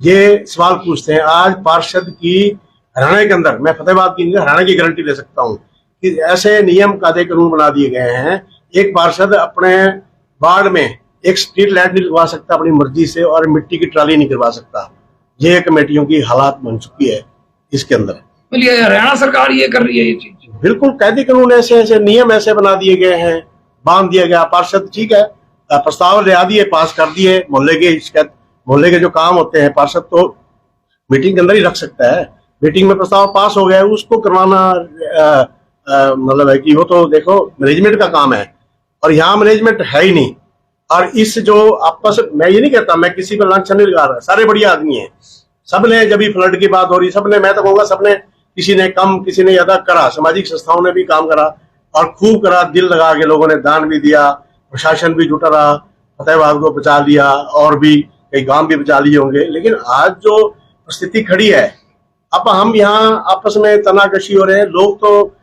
ये सवाल पूछते हैं। आज पार्षद की हरियाणा के अंदर, मैं फतेहाबाद की नहीं, हरियाणा की गारंटी ले सकता हूं कि ऐसे नियम कायदे कानून बना दिए गए हैं, एक पार्षद अपने वार्ड में एक स्ट्रीट लाइट नहीं लगवा सकता अपनी मर्जी से और मिट्टी की ट्राली नहीं करवा सकता। ये कमेटियों की हालात बन चुकी है इसके अंदर। बोलिए हरियाणा सरकार ये कर रही है ये चीज। बिल्कुल, कायदे कानून ऐसे ऐसे नियम ऐसे बना दिए गए हैं, बांध दिया गया। पार्षद ठीक है, प्रस्ताव ले आ दिए, पास कर दिए, मोहल्ले के जो काम होते हैं पार्षद तो मीटिंग के अंदर ही रख सकता है। मीटिंग में प्रस्ताव पास हो गया है, उसको करवाना मतलब है कि वो तो देखो मैनेजमेंट का काम है, और यहाँ मैनेजमेंट है ही नहीं। और इस जो आपस, मैं ये नहीं कहता, मैं किसी पर लांछन नहीं लगा रहा, सारे बढ़िया आदमी हैं, सबने जब भी फ्लड की बात हो रही, सबने, मैं तो कहूंगा सबने, किसी ने कम किसी ने ज्यादा करा, सामाजिक संस्थाओं ने भी काम करा और खूब करा, दिल लगा के लोगों ने दान भी दिया, प्रशासन भी जुटा रहा, फतेहाबाद को बचा लिया और भी कई गांव भी बचा लिए होंगे। लेकिन आज जो स्थिति खड़ी है, अब हम यहाँ आपस में तनाकशी हो रहे हैं, लोग तो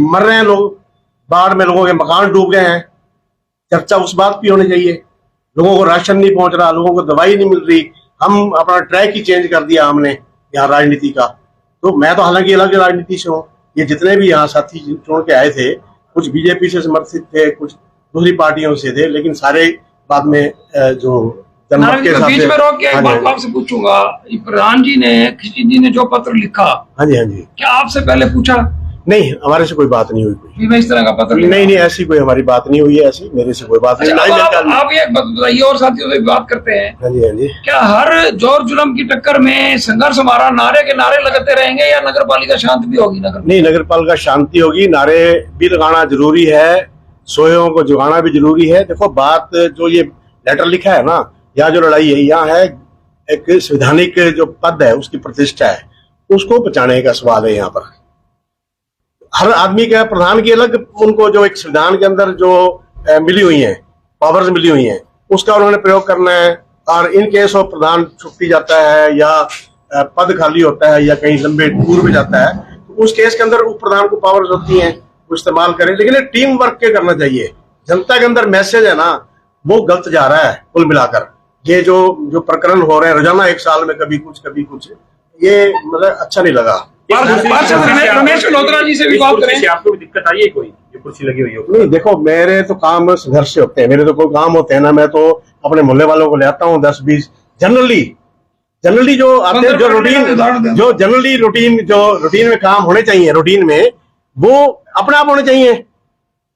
मर रहे हैं, लोग बाढ़ में, लोगों के मकान डूब गए हैं, चर्चा उस बात की होनी चाहिए। लोगों को राशन नहीं पहुंच रहा, लोगों को दवाई नहीं मिल रही, हम अपना ट्रैक ही चेंज कर दिया हमने यहाँ राजनीति का। तो मैं तो हालांकि अलग राजनीति से हूँ, ये जितने भी यहाँ साथी चुन के आए थे, कुछ बीजेपी से समर्थित थे, कुछ दूसरी पार्टियों से थे, लेकिन सारे बाद में जो जनमत के बीच में रोक के एक बात आपसे पूछूंगा, प्रधान जी ने, खिची जी ने जो पत्र लिखा, हाँ जी, क्या आपसे पहले पूछा? नहीं, हमारे से कोई बात नहीं हुई, कोई मैं इस तरह का पत्र नहीं, ऐसी कोई हमारी बात नहीं हुई है, ऐसी मेरे से कोई बात नहीं। आप ये बताइए, और साथियों से बात करते हैं, हाँ जी, क्या हर जोर जुल्म की टक्कर में संघर्ष हमारा नारे के नारे लगाते रहेंगे या नगर पालिका शांत भी होगी? नहीं, नगर पालिका शांति होगी, नारे भी लगाना जरूरी है, सोयों को जगाना भी जरूरी है। देखो बात, जो ये लेटर लिखा है ना, यहाँ जो लड़ाई है, यहाँ है एक संवैधानिक जो पद है उसकी प्रतिष्ठा है, उसको बचाने का सवाल है। यहाँ पर हर आदमी का, प्रधान की अलग, उनको जो एक संविधान के अंदर जो मिली हुई है, पावर्स मिली हुई हैं, उसका उन्होंने प्रयोग करना है। और इन केस ऑफ प्रधान छुट्टी जाता है या पद खाली होता है या कहीं लंबे टूर में जाता है, तो उस केस के अंदर उप प्रधान को पावर्स होती हैं, वो इस्तेमाल करें। लेकिन ये टीम वर्क के करना चाहिए। जनता के अंदर मैसेज है ना, वो गलत जा रहा है कुल मिलाकर। ये जो प्रकरण हो रहे हैं रोजाना, एक साल में कभी कुछ, ये मतलब अच्छा नहीं लगा। रमेश मल्होत्रा जी से भी बात करें। आपको भी दिक्कत आई है कोई, ये कुर्सी लगी हुई हो? नहीं, देखो मेरे तो काम संघर्ष से होते हैं, मेरे तो कोई काम होते हैं ना, मैं तो अपने मोहल्ले वालों को ले आता हूँ 10-20, जनरली जो आते हैं, जो जनरली रूटीन में काम होने चाहिए, रूटीन में वो अपने आप होने चाहिए।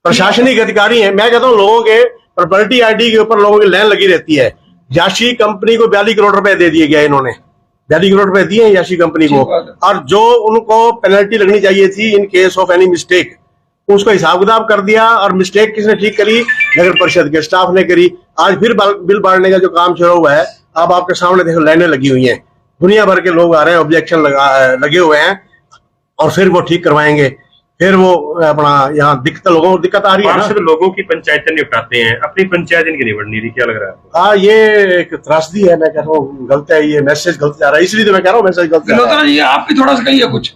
प्रशासनिक अधिकारी हैं, मैं कहता हूँ लोगों के प्रॉपर्टी आईडी के ऊपर लोगों की लाइन लगी रहती है। याशी कंपनी को 42 करोड़ रुपए दे दिए गया, इन्होंने 42 करोड़ रुपए दिए हैं याशी कंपनी को, और जो उनको पेनल्टी लगनी चाहिए थी in case of any mistake, उसको हिसाब किताब कर दिया। और मिस्टेक किसने ठीक करी? नगर परिषद के स्टाफ ने करी। आज फिर बिल बांटने का जो काम शुरू हुआ है, अब आपके सामने देखो लाइनें लगी हुई हैं, दुनिया भर के लोग आ रहे हैं, ऑब्जेक्शन लगे हुए हैं, और फिर वो ठीक करवाएंगे। फिर वो अपना यहाँ लोगों को दिक्कत आ रही है ना, लोगों की पंचायतें निपटाते हैं, अपनी पंचायत इनकी नहीं बढ़नी रही, क्या लग रहा है आपको? हाँ, ये एक त्रासदी है, मैं कह रहा हूँ गलत है, ये मैसेज गलत जा रहा है, इसलिए तो मैं कह रहा हूँ मैसेज गलत जा रहा है। आप भी थोड़ा सा कहिए कुछ।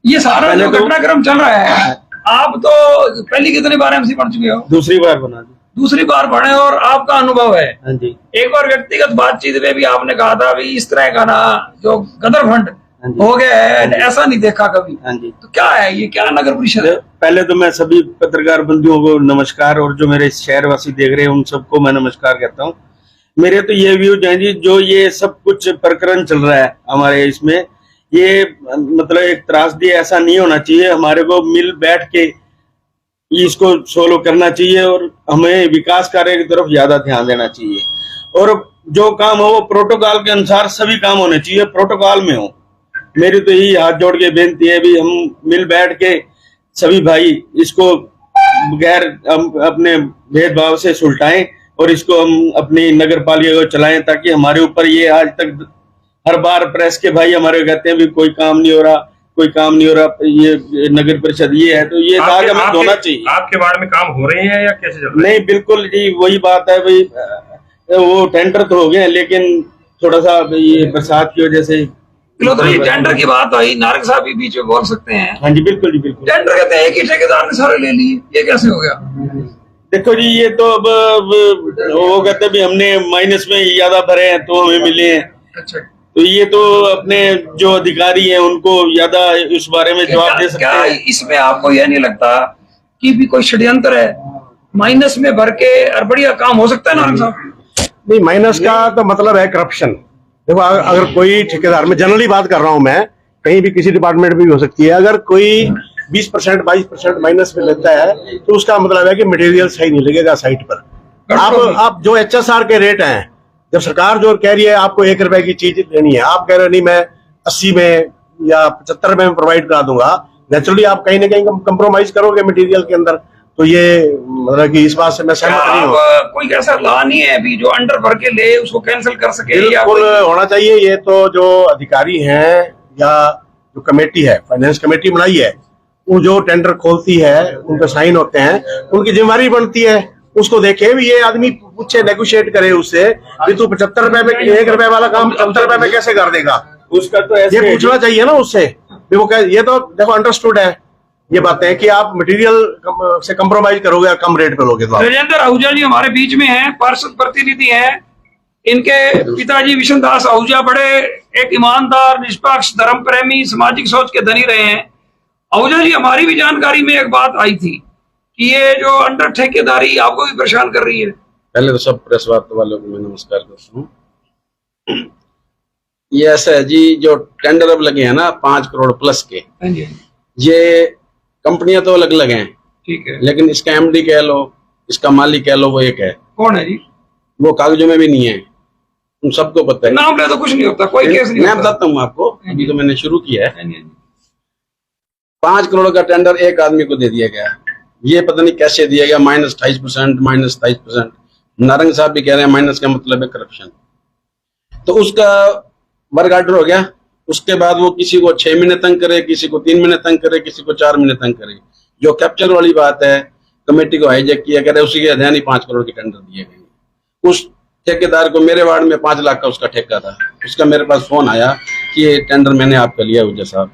ये सारा जो घटनाक्रम चल रहा है, आप तो पहली कितनी बार एमसी बन चुके हो? दूसरी बार बना दी। दूसरी बार बने, और आपका अनुभव है। हाँ जी। एक बार व्यक्तिगत बातचीत में भी आपने कहा था भी इस तरह का ना जो गदर फंड हो गया है, ऐसा नहीं देखा कभी। हाँ जी। तो क्या है ये, क्या नगर परिषद है? पहले तो मैं सभी पत्रकार बंधुओं को नमस्कार, और जो मेरे शहरवासी देख रहे हैं उन सबको मैं नमस्कार कहता हूँ। मेरे तो ये व्यूज हैं जी, जो ये सब कुछ प्रकरण चल रहा है हमारे इसमें, ये मतलब एक त्रासदी, ऐसा नहीं होना चाहिए। हमारे को मिल बैठ के इसको सोल्व करना चाहिए, और हमें विकास कार्य की तरफ ज्यादा ध्यान देना चाहिए। और जो काम हो वो प्रोटोकॉल के अनुसार सभी काम होने चाहिए, प्रोटोकॉल में हो। मेरी तो यही हाथ जोड़ के बेनती है भी हम मिल बैठ के सभी भाई इसको बगैर अपने भेदभाव से सुलटाएं, और इसको हम अपनी नगर पालिका को चलाएं, ताकि हमारे ऊपर ये आज तक हर बार प्रेस के भाई हमारे कहते हैं भी कोई काम नहीं हो रहा, कोई काम नहीं हो रहा, ये नगर परिषद ये है, तो ये दाग हमें धोना चाहिए। आपके वार्ड में काम हो रहे हैं या कैसे चल रहे हैं? नहीं, बिल्कुल जी वही बात है भाई, वो टेंडर तो हो गए लेकिन थोड़ा सा ये बरसात की वजह से। तो ये टेंडर की बात आई, नारंग साहब भी बीच में बोल सकते हैं। हाँ जी बिल्कुल जी बिल्कुल। टेंडर कहते हैं एक ही ठेकेदार ने सारे ले लिए, ये कैसे हो गया? देखो जी ये तो अब वो कहते हैं भी हमने माइनस में ज्यादा भरे हैं तो हमें मिले हैं। अच्छा, तो ये तो अपने जो अधिकारी हैं उनको ज्यादा इस बारे में जवाब दे सकते क्या हैं। इसमें आपको यह नहीं लगता कि भी कोई षड्यंत्र है, माइनस में भर के और बढ़िया काम हो सकता है नारंग साहब? नहीं, माइनस का तो मतलब है करप्शन। देखो, अगर कोई ठेकेदार, में जनरली बात कर रहा हूं, मैं कहीं भी किसी डिपार्टमेंट में भी हो सकती है, अगर कोई 20% 22% माइनस में लेता है तो उसका मतलब है कि मटेरियल सही नहीं लगेगा साइट पर। आप जो HSR के रेट हैं, जब सरकार जो कह रही है आपको 1 रुपए की चीज लेनी है, आप कह रहे हो नहीं मैं 80 में या 75 में प्रोवाइड करा दूंगा, नेचुरली आप कहीं ना कहीं कंप्रोमाइज करोगे मटेरियल के अंदर। तो ये मतलब कि इस बात से मैं सहमत नहीं हूँ। कोई ऐसा लॉ नहीं है अभी जो अंडर भर के ले उसको कैंसिल कर सके? या बिल्कुल होना चाहिए। ये तो जो अधिकारी हैं या जो कमेटी है, फाइनेंस कमेटी बनाई है, वो जो टेंडर खोलती है उन पे साइन होते हैं, उनकी जिम्मेदारी बनती है उसको देखे भी, ये आदमी पूछे, नेगोशिएट करे उससे कि तू 75 रुपए में 1 रुपए वाला काम 75 रुपए में कैसे कर देगा। उसका तो ऐसे ये पूछना चाहिए ना उससे भी। वो ये तो देखो अंडरस्टूड है ये बातें कि आप मटेरियल से कंप्रोमाइज करोगे या कम रेट पे लोगे। तो राजेंद्र आहूजा जी हमारे बीच में हैं, पार्षद प्रतिनिधि हैं। इनके पिताजी विशन दास आहूजा बड़े एक ईमानदार, निष्पक्ष, धर्म प्रेमी, सामाजिक सोच के धनी रहे हैं। आहूजा जी, हमारी भी जानकारी में एक बात आई थी कि ये जो अंडर ठेकेदारी आपको भी परेशान कर रही है। पहले तो सब प्रेस वार्ता वालों को मैं नमस्कार करता हूँ। ये ऐसा है जी, जो टेंडर अब लगे हैं ना 5 करोड़ प्लस के, ये कंपनियां तो अलग अलग हैं, ठीक है, लेकिन इसका MD कह लो, इसका मालिक कह लो, वो एक है। कौन है जी? वो कागजों में भी नहीं है, उन सबको पता है। नाम ले तो कुछ नहीं होता, कोई केस नहीं मैं होता। बताता हूँ आपको, अभी तो मैंने शुरू किया है। हाँ जी, 5 करोड़ का टेंडर एक आदमी को दे दिया गया, ये पता नहीं कैसे दिया गया, -28%, -23%। नारंग साहब भी कह रहे हैं माइनस का मतलब है करप्शन। तो उसका वर्क ऑर्डर हो गया, उसके बाद वो किसी को 6 महीने तंग करे, किसी को 3 महीने तंग करे, किसी को 4 महीने तंग करे। जो कैप्चर वाली बात है, कमेटी को हाईजैक किया करे, उसी के अध्ययन ही 5 करोड़ के टेंडर दिए गए। उस ठेकेदार को, मेरे वार्ड में 5 लाख का उसका ठेका था, उसका मेरे पास फोन आया कि ये टेंडर मैंने आपका लिया आहूजा साहब।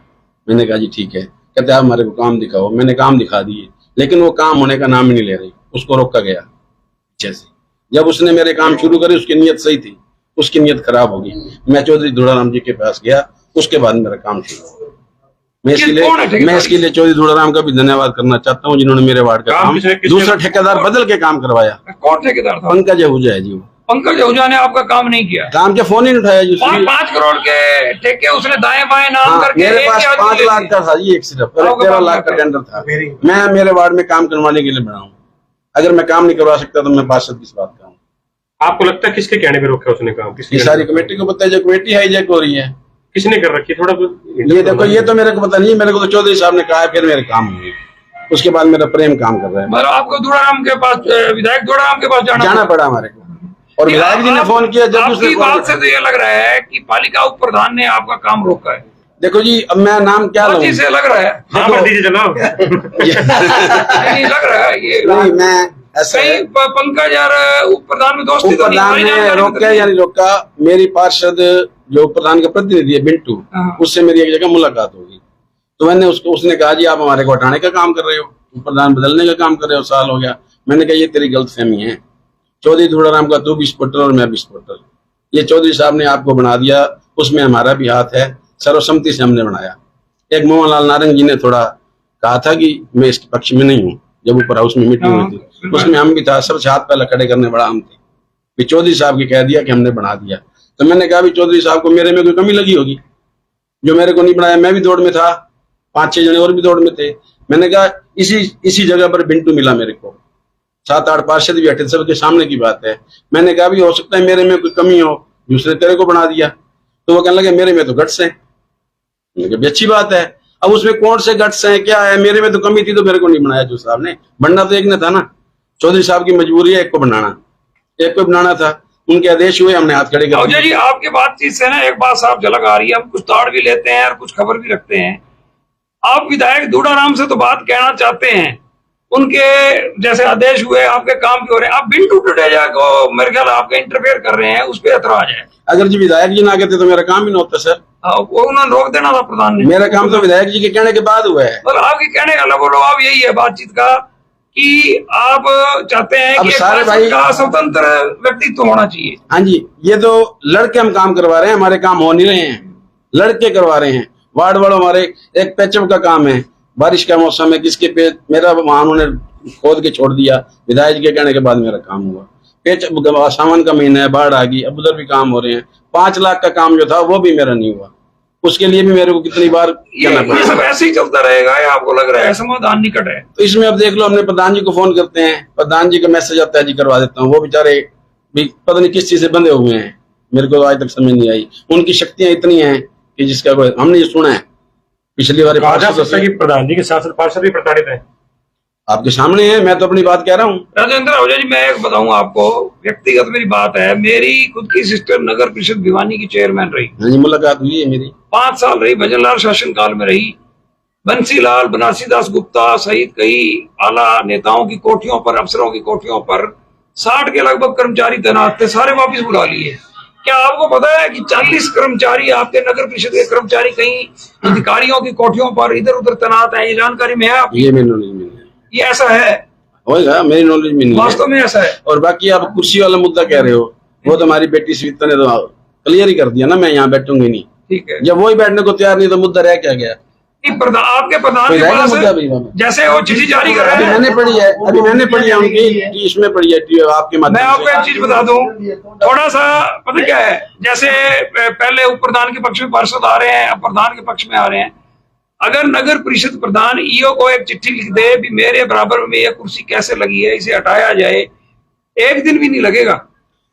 मैंने कहा जी ठीक है। कहते आप हमारे को काम दिखाओ। मैंने काम दिखा दिए, लेकिन वो काम होने का नाम ही नहीं ले रही, उसको रोका गया पीछे से। जब उसने मेरे काम शुरू करे, उसकी नीयत सही थी, उसकी नीयत खराब होगी। मैं चौधरी धूड़ाराम जी के पास गया, उसके बाद मेरा काम शुरू हुआ। मैं इसके लिए चौधरी धूड़ाराम का भी धन्यवाद करना चाहता हूँ, जिन्होंने मेरे वार्ड का काम दूसरा ठेकेदार बदल के काम करवाया। कौन ठेकेदार था? पंकज आहूजा है जी। वो पंकज आहूजा ने आपका काम नहीं किया? काम के फोन ही नहीं उठाया जी। 5 करोड़ के ठेके उसने दाएं बाएं नाम हाँ, करके मेरे पास 5 लाख का था जी, एक सिर्फ 13 लाख का टेंडर था। मैं मेरे वार्ड में काम करवाने के लिए बना हूँ। अगर मैं काम नहीं करवा सकता तो मैं पार्षद किस बात का हूँ। आपको लगता है किसके कहने पे रोका उसने काम? ये सारी कमेटी को पता है, जो कमेटी हाईजैक हो रही है। किसने कर रखी है? थोड़ा ये देखो, ये तो मेरे को पता नहीं, मेरे को तो चौधरी साहब ने कहा, फिर मेरे काम हुए। उसके बाद मेरा प्रेम काम कर रहा है। मतलब आपको धूड़ाराम के पास, विधायक धूड़ाराम के पास जाना पड़ा हमारे को, और विधायक जी ने फोन किया। जब आपकी बात से तो ये लग रहा है कि पालिका उप प्रधान ने आपका काम रोका है। देखो जी, अब मैं नाम क्या लूं? से लग रहा है। हाँ, मत दीजिए जनाब। नहीं लग रहा है ये। नहीं, मैं ऐसा कहीं पंकज यार उप प्रधान में दोस्ती तो नहीं? प्रधान ने रोका या नहीं रोका, मेरी पार्षद जो प्रधान का प्रतिनिधि है बिंटू, उससे मेरी एक जगह मुलाकात होगी। तो मैंने उसने कहा जी आप हमारे को हटाने का काम कर रहे हो, प्रधान बदलने का काम कर रहे हो, साल हो गया। मैंने कहा ये तेरी गलतफहमी है, चौधरी धूड़ाराम का तू भी स्पोर्टर और मैं भी स्पोर्टर। ये चौधरी साहब ने आपको बना दिया, उसमें हमारा भी हाथ है, सर्वसम्मति से हमने बनाया। एक मोहनलाल नारंग जी ने थोड़ा कहा था कि मैं इसके पक्ष में नहीं हूँ, जब ऊपर हाउस में मीटिंग हुई थी, उसमें हम भी था, सबसे हाथ पहले खड़े करने बड़ा हम थे। चौधरी साहब की कह दिया कि हमने बना दिया। तो मैंने कहा भी चौधरी साहब को मेरे में कोई कमी लगी होगी, जो मेरे को नहीं बनाया। मैं भी दौड़ में था, 5-6 जने और भी दौड़ में थे। मैंने कहा इसी जगह पर बिंटू मिला मेरे को, 7-8 पार्षद भी हटे, सबके सामने की बात है। मैंने कहा भी हो सकता है मेरे में कोई कमी हो, दूसरे तेरे को बना दिया। तो वो कहने लगे मेरे में तो गट्स है। अच्छी बात है, अब उसमें कौन से गट्स हैं, क्या है? मेरे में तो कमी थी तो मेरे को नहीं बनाया जो साहब ने। बनना तो एक ने था ना, चौधरी साहब की मजबूरी है एक को बनाना था। उनके आदेश हुए, हमने हाथ खड़े कर दिए। जी आपके बातचीत से ना एक बात साफ झलक आ रही है, हम कुछ ताड़ भी लेते हैं और कुछ खबर भी रखते हैं आप विधायक दूडाराम से तो बात कहना चाहते हैं, उनके जैसे आदेश हुए आपके काम भी हो रहे हैं, आप बिंटू टडेजा को मेरे ख्याल आपके इंटरफेयर कर रहे हैं, उस पर ऐतराज है। अगर जी विधायक जी ना कहते तो मेरा काम ही ना होता सर। वो उन्होंने रोक देना था प्रधान ने। मेरा काम तो विधायक जी के कहने के बाद हुआ है। मतलब आपके कहने का लबोलबाब यही है बातचीत का कि आप चाहते हैं अब कि सारे एक भाई का स्वतंत्र व्यक्तित्व होना चाहिए। हाँ जी, ये तो लड़के हम काम करवा रहे हैं, हमारे काम हो नहीं रहे हैं, लड़के करवा रहे हैं। वार्ड वालों हमारे एक पैचअप का काम है, बारिश का मौसम है, किसके पे मेरा वहां उन्होंने खोद के छोड़ दिया, विधायक के कहने के बाद मेरा काम हुआ। पैचअप सावन का महीना है, बाढ़ आ गई, अब उधर भी काम हो रहे हैं। 5 लाख का काम जो था वो भी मेरा नहीं हुआ, उसके लिए भी मेरे को कितनी बार कहना ये पड़ा। सब ऐसे ही चलता रहेगा या आपको लग रहा है समाधान निकट है? तो इसमें अब देख लो, हमने प्रधान जी को फोन करते हैं, प्रधान जी का मैसेज आता है जी करवा देता हूँ। वो बेचारे भी पता नहीं किस चीज से बंधे हुए हैं, मेरे को आज तक समझ नहीं आई। उनकी शक्तियां इतनी हैं कि जिसका कोई हमने ये सुना है पिछली बार। प्रधान जी के साथ पार्षद भी प्रताड़ित है, आपके सामने है, मैं तो अपनी बात कह रहा हूँ। राजेंद्र आहूजा जी, मैं एक बताऊं आपको, व्यक्तिगत मेरी बात है, मेरी खुद की सिस्टर नगर परिषद भिवानी की चेयरमैन रही, हाँ जी, मुलाकात हुई है मेरी, 5 साल रही, भजनलाल शासनकाल में रही। बंसीलाल बनारसीदास गुप्ता सहित कई आला नेताओं की कोठियों पर, अफसरों की कोठियों पर 60 के लगभग कर्मचारी तैनात थे, सारे वापिस बुला लिए। क्या आपको पता है कि 40 कर्मचारी आपके नगर परिषद के कर्मचारी कहीं अधिकारियों की कोठियों पर इधर उधर तैनात है? ये जानकारी में है आपकी? ये मेरी नॉलेज में नहीं है। ये ऐसा है? होगा, मेरी नॉलेज में नहीं है, वास्तव में ऐसा है। और बाकी आप कुर्सी वाला मुद्दा कह रहे हो, वो तो हमारी बेटी स्वीता ने तो क्लियर ही कर दिया ना, मैं यहाँ बैठूंगी नहीं। ठीक है, जब वही बैठने को तैयार नहीं तो मुद्दा रह क्या गया? आपके प्रधान कोई के रहेगा पास मुद्दा भी वहाँ? जैसे वो चिट्ठी जारी कर रहे अभी हैं, मैंने पढ़ी है, अभी मैंने पढ़ी है उनकी कि इसमें पढ़ी है आपके मैं माध्यम आपको से। एक चीज बता दूं, थोड़ा सा पता क्या है, जैसे पहले उप प्रधान के पक्ष में पार्षद आ रहे हैं, अब प्रधान के पक्ष में आ रहे हैं। अगर नगर परिषद प्रधान ईओ को एक चिट्ठी लिख दे भी मेरे बराबर में यह कुर्सी कैसे लगी है, इसे हटाया जाए, एक दिन भी नहीं लगेगा।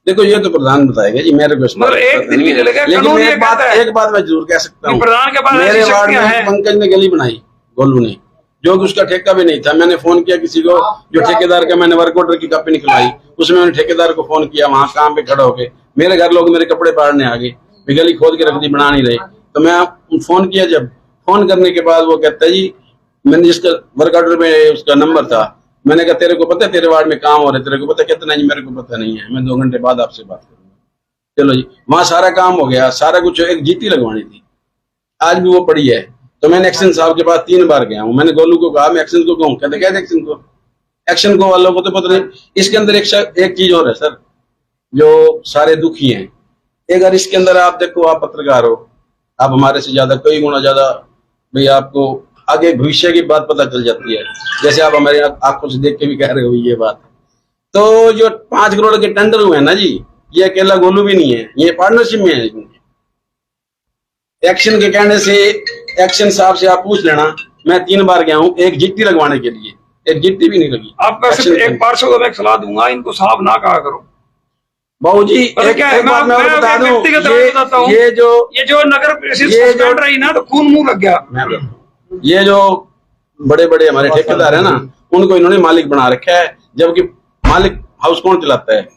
देखो ये तो प्रधान बताएगा जी, मेरे को मगर एक दिन भी नहीं लगेगा। लेकिन कानून ये एक कहता है बात मैं जरूर कह सकता हूँ, प्रधान के पास मेरे ऐसी वार्ड शक्तियां में हैं। पंकज ने गली बनाई, गोलू ने, जो कि उसका ठेका भी नहीं था। मैंने फोन किया किसी को, जो ठेकेदार का, मैंने वर्क ऑर्डर की कॉपी निकलवाई, उसमें मैंने ठेकेदार को फोन किया, वहां काम पे खड़ा होके मेरे घर लोग मेरे कपड़े पाड़ने आ गए, गली खोद के रख दी, बना नहीं रहे। तो मैं फोन किया, जब फोन करने के बाद वो कहता है जी, मैंने जिसका वर्क ऑर्डर में उसका नंबर था, मैंने कहा तेरे को पता है तेरे वार्ड में काम हो रहा है, तेरे को पता? कहता नहीं मेरे को पता नहीं है, मैं 2 घंटे बाद आपसे बात करूंगा। चलो जी, वहां सारा काम हो गया, सारा कुछ, एक जीती लगवानी थी, आज भी वो पड़ी है। तो मैंने एक्शन साहब के पास 3 बार गया हूँ। मैंने गोलू को कहा मैं एक्शन को कहूँ, कहते क्या एक्शन को वालों को तो पता नहीं। इसके अंदर एक चीज और है सर, जो सारे दुखी हैं। अगर इसके अंदर आप देखो, आप पत्रकार हो, आप हमारे से ज्यादा, कई गुना ज्यादा भाई आपको आगे भविष्य की बात पता चल जाती है, जैसे आप हमारे आंखों से देख के भी कह रहे हो ये बात। तो जो 5 करोड़ के टेंडर हुए हैं ना जी, ये अकेला गोलू भी नहीं है, ये पार्टनरशिप में है। एक्शन के कहने से, एक्शन साहब से आप पूछ लेना, मैं 3 बार गया हूँ एक जिट्टी लगवाने के लिए, एक जिट्टी भी नहीं लगी। आपका सिर्फ एक पार्षद को मैं एक सलाह दूंगा, इनको साहब ना कहा करो। बाबू जी एक बात मैं और बता दूं, ये जो नगर परिषद सस्पेंड रही ना, तो खून मुंह लग गया। ये जो बड़े बड़े हमारे ठेकेदार है ना, उनको इन्होंने मालिक बना रखा है, जबकि मालिक हाउस कौन चलाता है?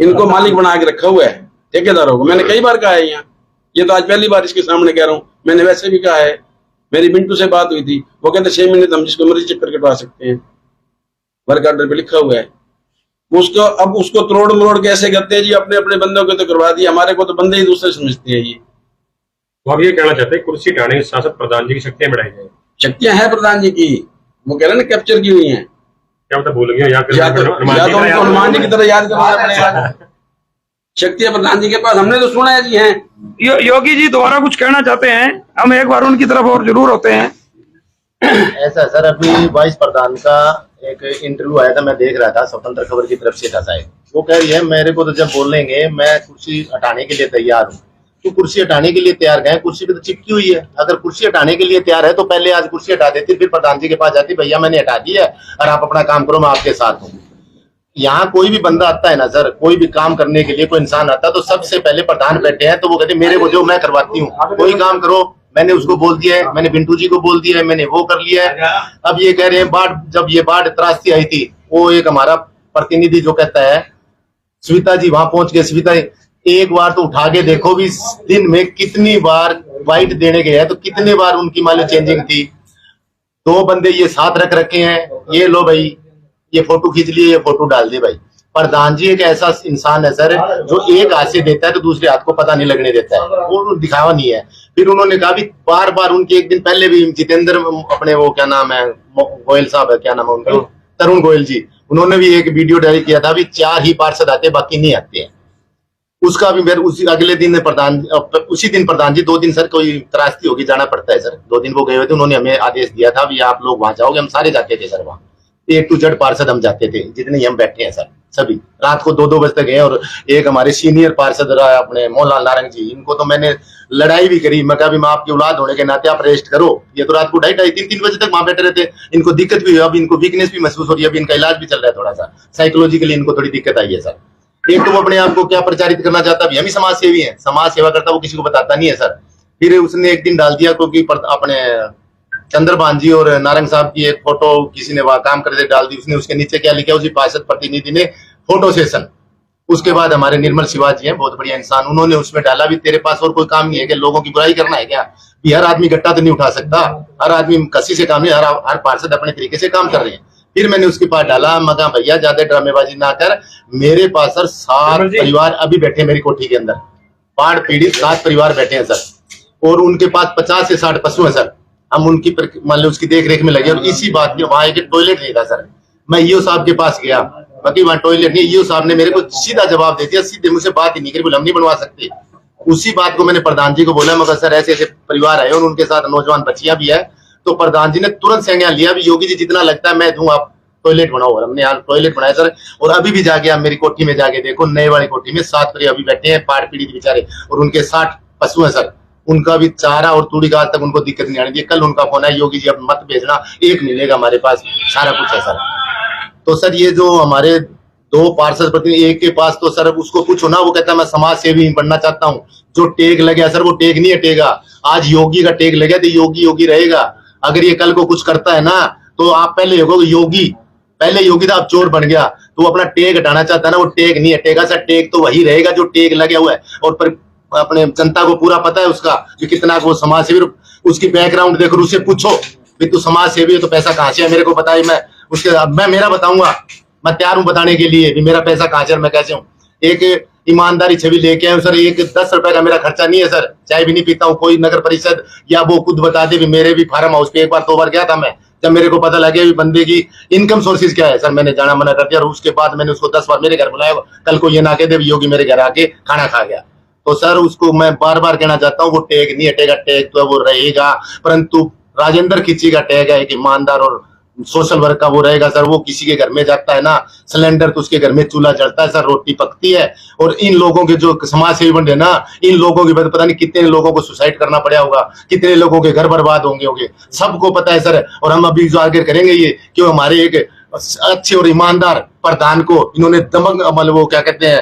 इनको मालिक बना के रखा हुआ है ठेकेदारों को। मैंने कई बार कहा है यहाँ, ये तो आज पहली बार इसके सामने कह रहा हूँ, मैंने वैसे भी कहा है। मेरी बिंटू से बात हुई थी, वो कहते 6 महीने तो हम जिसको मर्जी चक्कर कटवा सकते हैं, वर्क ऑर्डर पे लिखा हुआ है। उसको अब उसको तोड़ मरोड़ कैसे करते हैं जी, अपने अपने बंदों को तो करवा दिया, हमारे को तो बंदे ही दूसरे समझते हैं। ये तो आप ये कहना चाहते हैं कुर्सी हटाने के साथ साथ प्रधान जी की शक्तियां बढ़ाई जाए? शक्तियां हैं प्रधान जी की, वो कह रहे हैं ना कैप्चर की हुई हैं। क्या मतलब भूल गया? या तो हनुमान जी की तरह याद करना पड़ेगा। शक्तियां प्रधान जी के पास, हमने तो सुना है जी हैं। योगी जी दोबारा कुछ कहना चाहते हैं? हम एक बार उनकी तरफ और जरूर होते हैं। ऐसा सर, अभी वाइस प्रधान का एक इंटरव्यू आया था, मैं देख रहा था, स्वतंत्र खबर की तरफ से था शायद। वो कह रही है मेरे को तो जब बोलेंगे मैं कुर्सी हटाने के लिए तैयार हूँ। तो कुर्सी हटाने के लिए तैयार गए, कुर्सी पे तो चिपकी हुई है। अगर कुर्सी हटाने के लिए तैयार है तो पहले आज कुर्सी हटा देती, फिर प्रधान जी के पास जाती, भैया मैंने हटा दी है और आप अपना काम करो, मैं आपके साथ हूँ। यहाँ कोई भी बंदा आता है ना सर, कोई भी काम करने के लिए कोई इंसान आता है तो सबसे पहले प्रधान बैठे हैं, तो वो कहते मेरे को जो मैं करवाती हूँ, कोई काम करो। मैंने उसको बोल दिया है, मैंने बिंटू जी को बोल दिया है, मैंने वो कर लिया है। अब ये कह रहे हैं बाढ़, जब ये बाढ़ त्रासदी आई थी, वो एक हमारा प्रतिनिधि जो कहता है स्वीता जी वहां पहुंच गए, स्वीता एक बार तो उठा के देखो भी दिन में कितनी बार वाइट देने गए हैं, तो कितने बार उनकी मान लो चेंजिंग थी। 2 बंदे ये साथ रख रखे हैं, ये लो भाई ये फोटो खींच लिए, ये फोटो डाल दी भाई। प्रधान जी एक ऐसा इंसान है सर जो एक हाथ से देता है तो दूसरे हाथ को पता नहीं लगने देता है, वो दिखावा नहीं है। फिर उन्होंने कहा भी बार बार उनके एक दिन पहले भी जितेंद्र अपने वो क्या नाम है गोयल साहब है, क्या नाम है उनका, तरुण गोयल जी, उन्होंने भी एक वीडियो डायल किया था भी 4 ही पार्षद आते बाकी नहीं आते हैं। उसका भी मेरे उसी अगले दिन उसी दिन प्रधान जी 2 दिन सर कोई त्रासदी होगी जाना पड़ता है सर, 2 दिन वो गए हुए थे, उन्होंने हमें आदेश दिया था भी आप लोग वहां जाओगे। हम सारे जाते थे सर, वहां A to Z पार्षद हम जाते थे, जितने ही हम बैठे हैं सर सभी। रात को 2-2 बजे तक गए। और एक हमारे सीनियर पार्षद रहा अपने मोहनलाल नारंग जी, इनको तो मैंने लड़ाई भी करी, मैं कहा भी मैं आपकी औलाद होने के नाते आप रेस्ट करो। ये तो रात को 2:30-3 बजे तक वहां बैठे रहते। इनको दिक्कत भी हुई, अब इनको वीकनेस भी महसूस हो रही है, अभी इनका इलाज भी चल रहा है, थोड़ा सा साइकोलॉजिकली इनको थोड़ी दिक्कत आई है सर। एक तो वो अपने आप को क्या प्रचारित करना चाहता है, हम ही समाज सेवी हैं, समाज सेवा करता वो किसी को बताता नहीं है सर। फिर उसने एक दिन डाल दिया क्योंकि अपने चंद्रभान जी और नारंग साहब की एक फोटो किसी ने वहां काम करते डाल दी, उसने उसके नीचे क्या लिखा, उसी पार्षद प्रतिनिधि ने फोटो सेशन। उसके बाद हमारे निर्मल शिवाजी हैं, बहुत बढ़िया इंसान, उन्होंने उसमें डाला भी तेरे पास और कोई काम नहीं है कि लोगों की बुराई करना है क्या, कि हर आदमी गट्टा तो नहीं उठा सकता, हर आदमी कसी से काम नहीं, हर पार्षद अपने तरीके से काम कर रहे हैं। फिर मैंने उसके पास डाला, मैं कहा भैया ज्यादा ड्रामेबाजी ना कर, मेरे पास सर 7 परिवार अभी बैठे मेरी कोठी के अंदर, बाढ़ पीड़ित 7 परिवार बैठे हैं सर, और उनके पास 50 से 60 पशु है सर। हम उनकी मान लो उसकी देख रेख में लगे। और इसी बात के वहां एक टॉयलेट नहीं था सर, मैं ईओ साहब के पास गया, बाकी वहां टॉयलेट नहीं, ईओ साहब ने मेरे को सीधा जवाब दे दिया, सीधे मुझसे बात ही नहीं करी, बोले हम नहीं बनवा सकते। उसी बात को मैंने प्रधान जी को बोला, मगर सर ऐसे ऐसे परिवार आए और उनके साथ नौजवान बच्चियां भी है, तो प्रधान जी ने तुरंत संज्ञान लिया भी योगी जी जितना लगता है मैं दूं, आप टॉयलेट बनाओ। और हमने यहाँ टॉयलेट बनाया सर। और अभी भी जाके आप मेरी कोठी में जाके देखो, नए वाली कोठी में 7 परिवार अभी बैठे हैं, बाढ़ पीड़ित बेचारे, और उनके 60 पशु है सर। उनका भी चारा और तूड़ी का आज तक उनको दिक्कत नहीं आनी थी। कल उनका फोन है, योगी जी अब मत भेजना, 1 मिलेगा हमारे पास, सारा कुछ है सर। तो सर ये जो हमारे 2 पार्षद प्रतिनिधि, एक के पास तो सर उसको पूछो ना, वो कहता है मैं समाज सेवी बनना चाहता हूँ। जो टेग लगे सर वो टेग नहीं हटेगा। आज योगी का टेग लगे तो योगी योगी रहेगा। अगर ये कल को कुछ करता है ना तो आप पहले योगी, पहले योगी था, अब चोर बन गया, तो अपना टेग हटाना चाहता है ना, वो टेग नहीं हटेगा सर। टेग तो वही रहेगा जो टेग लगे हुआ है। और अपने जनता को पूरा पता है उसका कि कितना वो समाज सेवी, उसकी बैकग्राउंड देखो, उससे पूछो भी तू समाज सेवी है तो पैसा कहां से है, मेरे को बताइए। मैं उसके मैं मेरा बताऊंगा, मैं तैयार हूं बताने के लिए भी मेरा पैसा कहां से, मैं कैसे हूँ। एक ईमानदारी छवि लेके आए सर। एक 10 रुपए का मेरा खर्चा नहीं है सर, चाय भी नहीं पीता हूँ। कोई नगर परिषद या वो खुद बता दे भी मेरे भी फार्म हाउस पे 1 बार 2 बार गया था मैं, जब मेरे को पता लगे भी बंदे की इनकम सोर्सेज क्या है सर, मैंने जाना मना कर दिया। और उसके बाद मैंने उसको 10 बार मेरे घर बुलाया, कल को ये ना कह दे योगी मेरे घर आके खाना खा गया। तो सर उसको मैं बार बार कहना चाहता हूँ, वो टैग नहीं हटेगा, टैग तो वो रहेगा, परंतु राजेंद्र खिची का टैग है एक ईमानदार और सोशल वर्क का वो रहेगा सर। वो किसी के घर में जाता है ना सिलेंडर, तो उसके घर में चूल्हा जलता है सर, रोटी पकती है। और इन लोगों के जो समाज सेवी बन रहे ना, इन लोगों की पता नहीं कितने लोगों को सुसाइड करना पड़ा होगा, कितने लोगों के घर बर्बाद होंगे, सबको पता है सर। और हम अभी आगे करेंगे ये, क्यों हमारे एक अच्छे और ईमानदार प्रधान को इन्होंने दमंग मतलब वो क्या कहते हैं,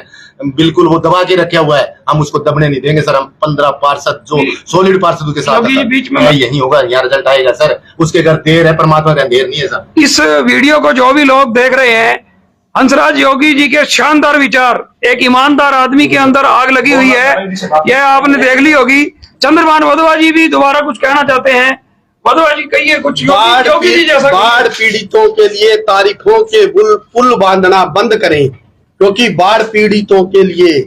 बिल्कुल वो दबा के रखा हुआ है, हम उसको दबने नहीं देंगे सर। हम 15 पार्षद जो सॉलिड पार्षद के साथ बीच में यही होगा, यहाँ रिजल्ट आएगा सर। उसके घर देर है, परमात्मा का देर नहीं है सर। इस वीडियो को जो भी लोग देख रहे हैं, हंसराज योगी जी के शानदार विचार, एक ईमानदार आदमी के अंदर आग लगी हुई है, यह आपने देख ली होगी। चंद्रभान वधवा जी भी दोबारा कुछ कहना चाहते हैं। वधवा जी कहिए कुछ। योगी जी जैसा बाढ़ पीड़ितों के लिए तारीखों के पुल बांधना बंद करें, क्योंकि बाढ़ पीड़ितों के लिए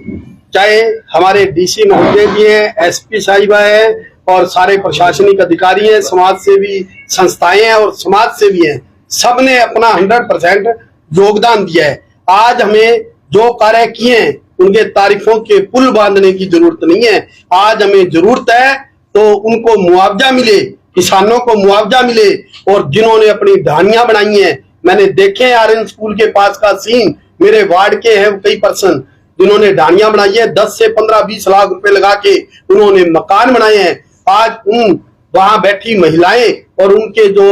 चाहे हमारे डीसी महोदय जी हैं, एसपी साहिबा है, और सारे प्रशासनिक अधिकारी हैं, समाज सेवी संस्थाएं हैं और समाज सेवी हैं, सबने अपना 100% योगदान दिया है। आज हमें जो कार्य किए हैं उनके तारीखों के पुल बांधने की जरूरत नहीं है। आज हमें जरूरत है तो उनको मुआवजा मिले, किसानों को मुआवजा मिले। और जिन्होंने अपनी ढानियां बनाई हैं, मैंने देखे आर्यन स्कूल के पास का सीन, मेरे वार्ड के हैं कई पर्सन जिन्होंने ढानियां बनाई है, 10 से 15-20 लाख रुपए लगा के उन्होंने मकान बनाए हैं। आज उन वहां बैठी महिलाएं और उनके जो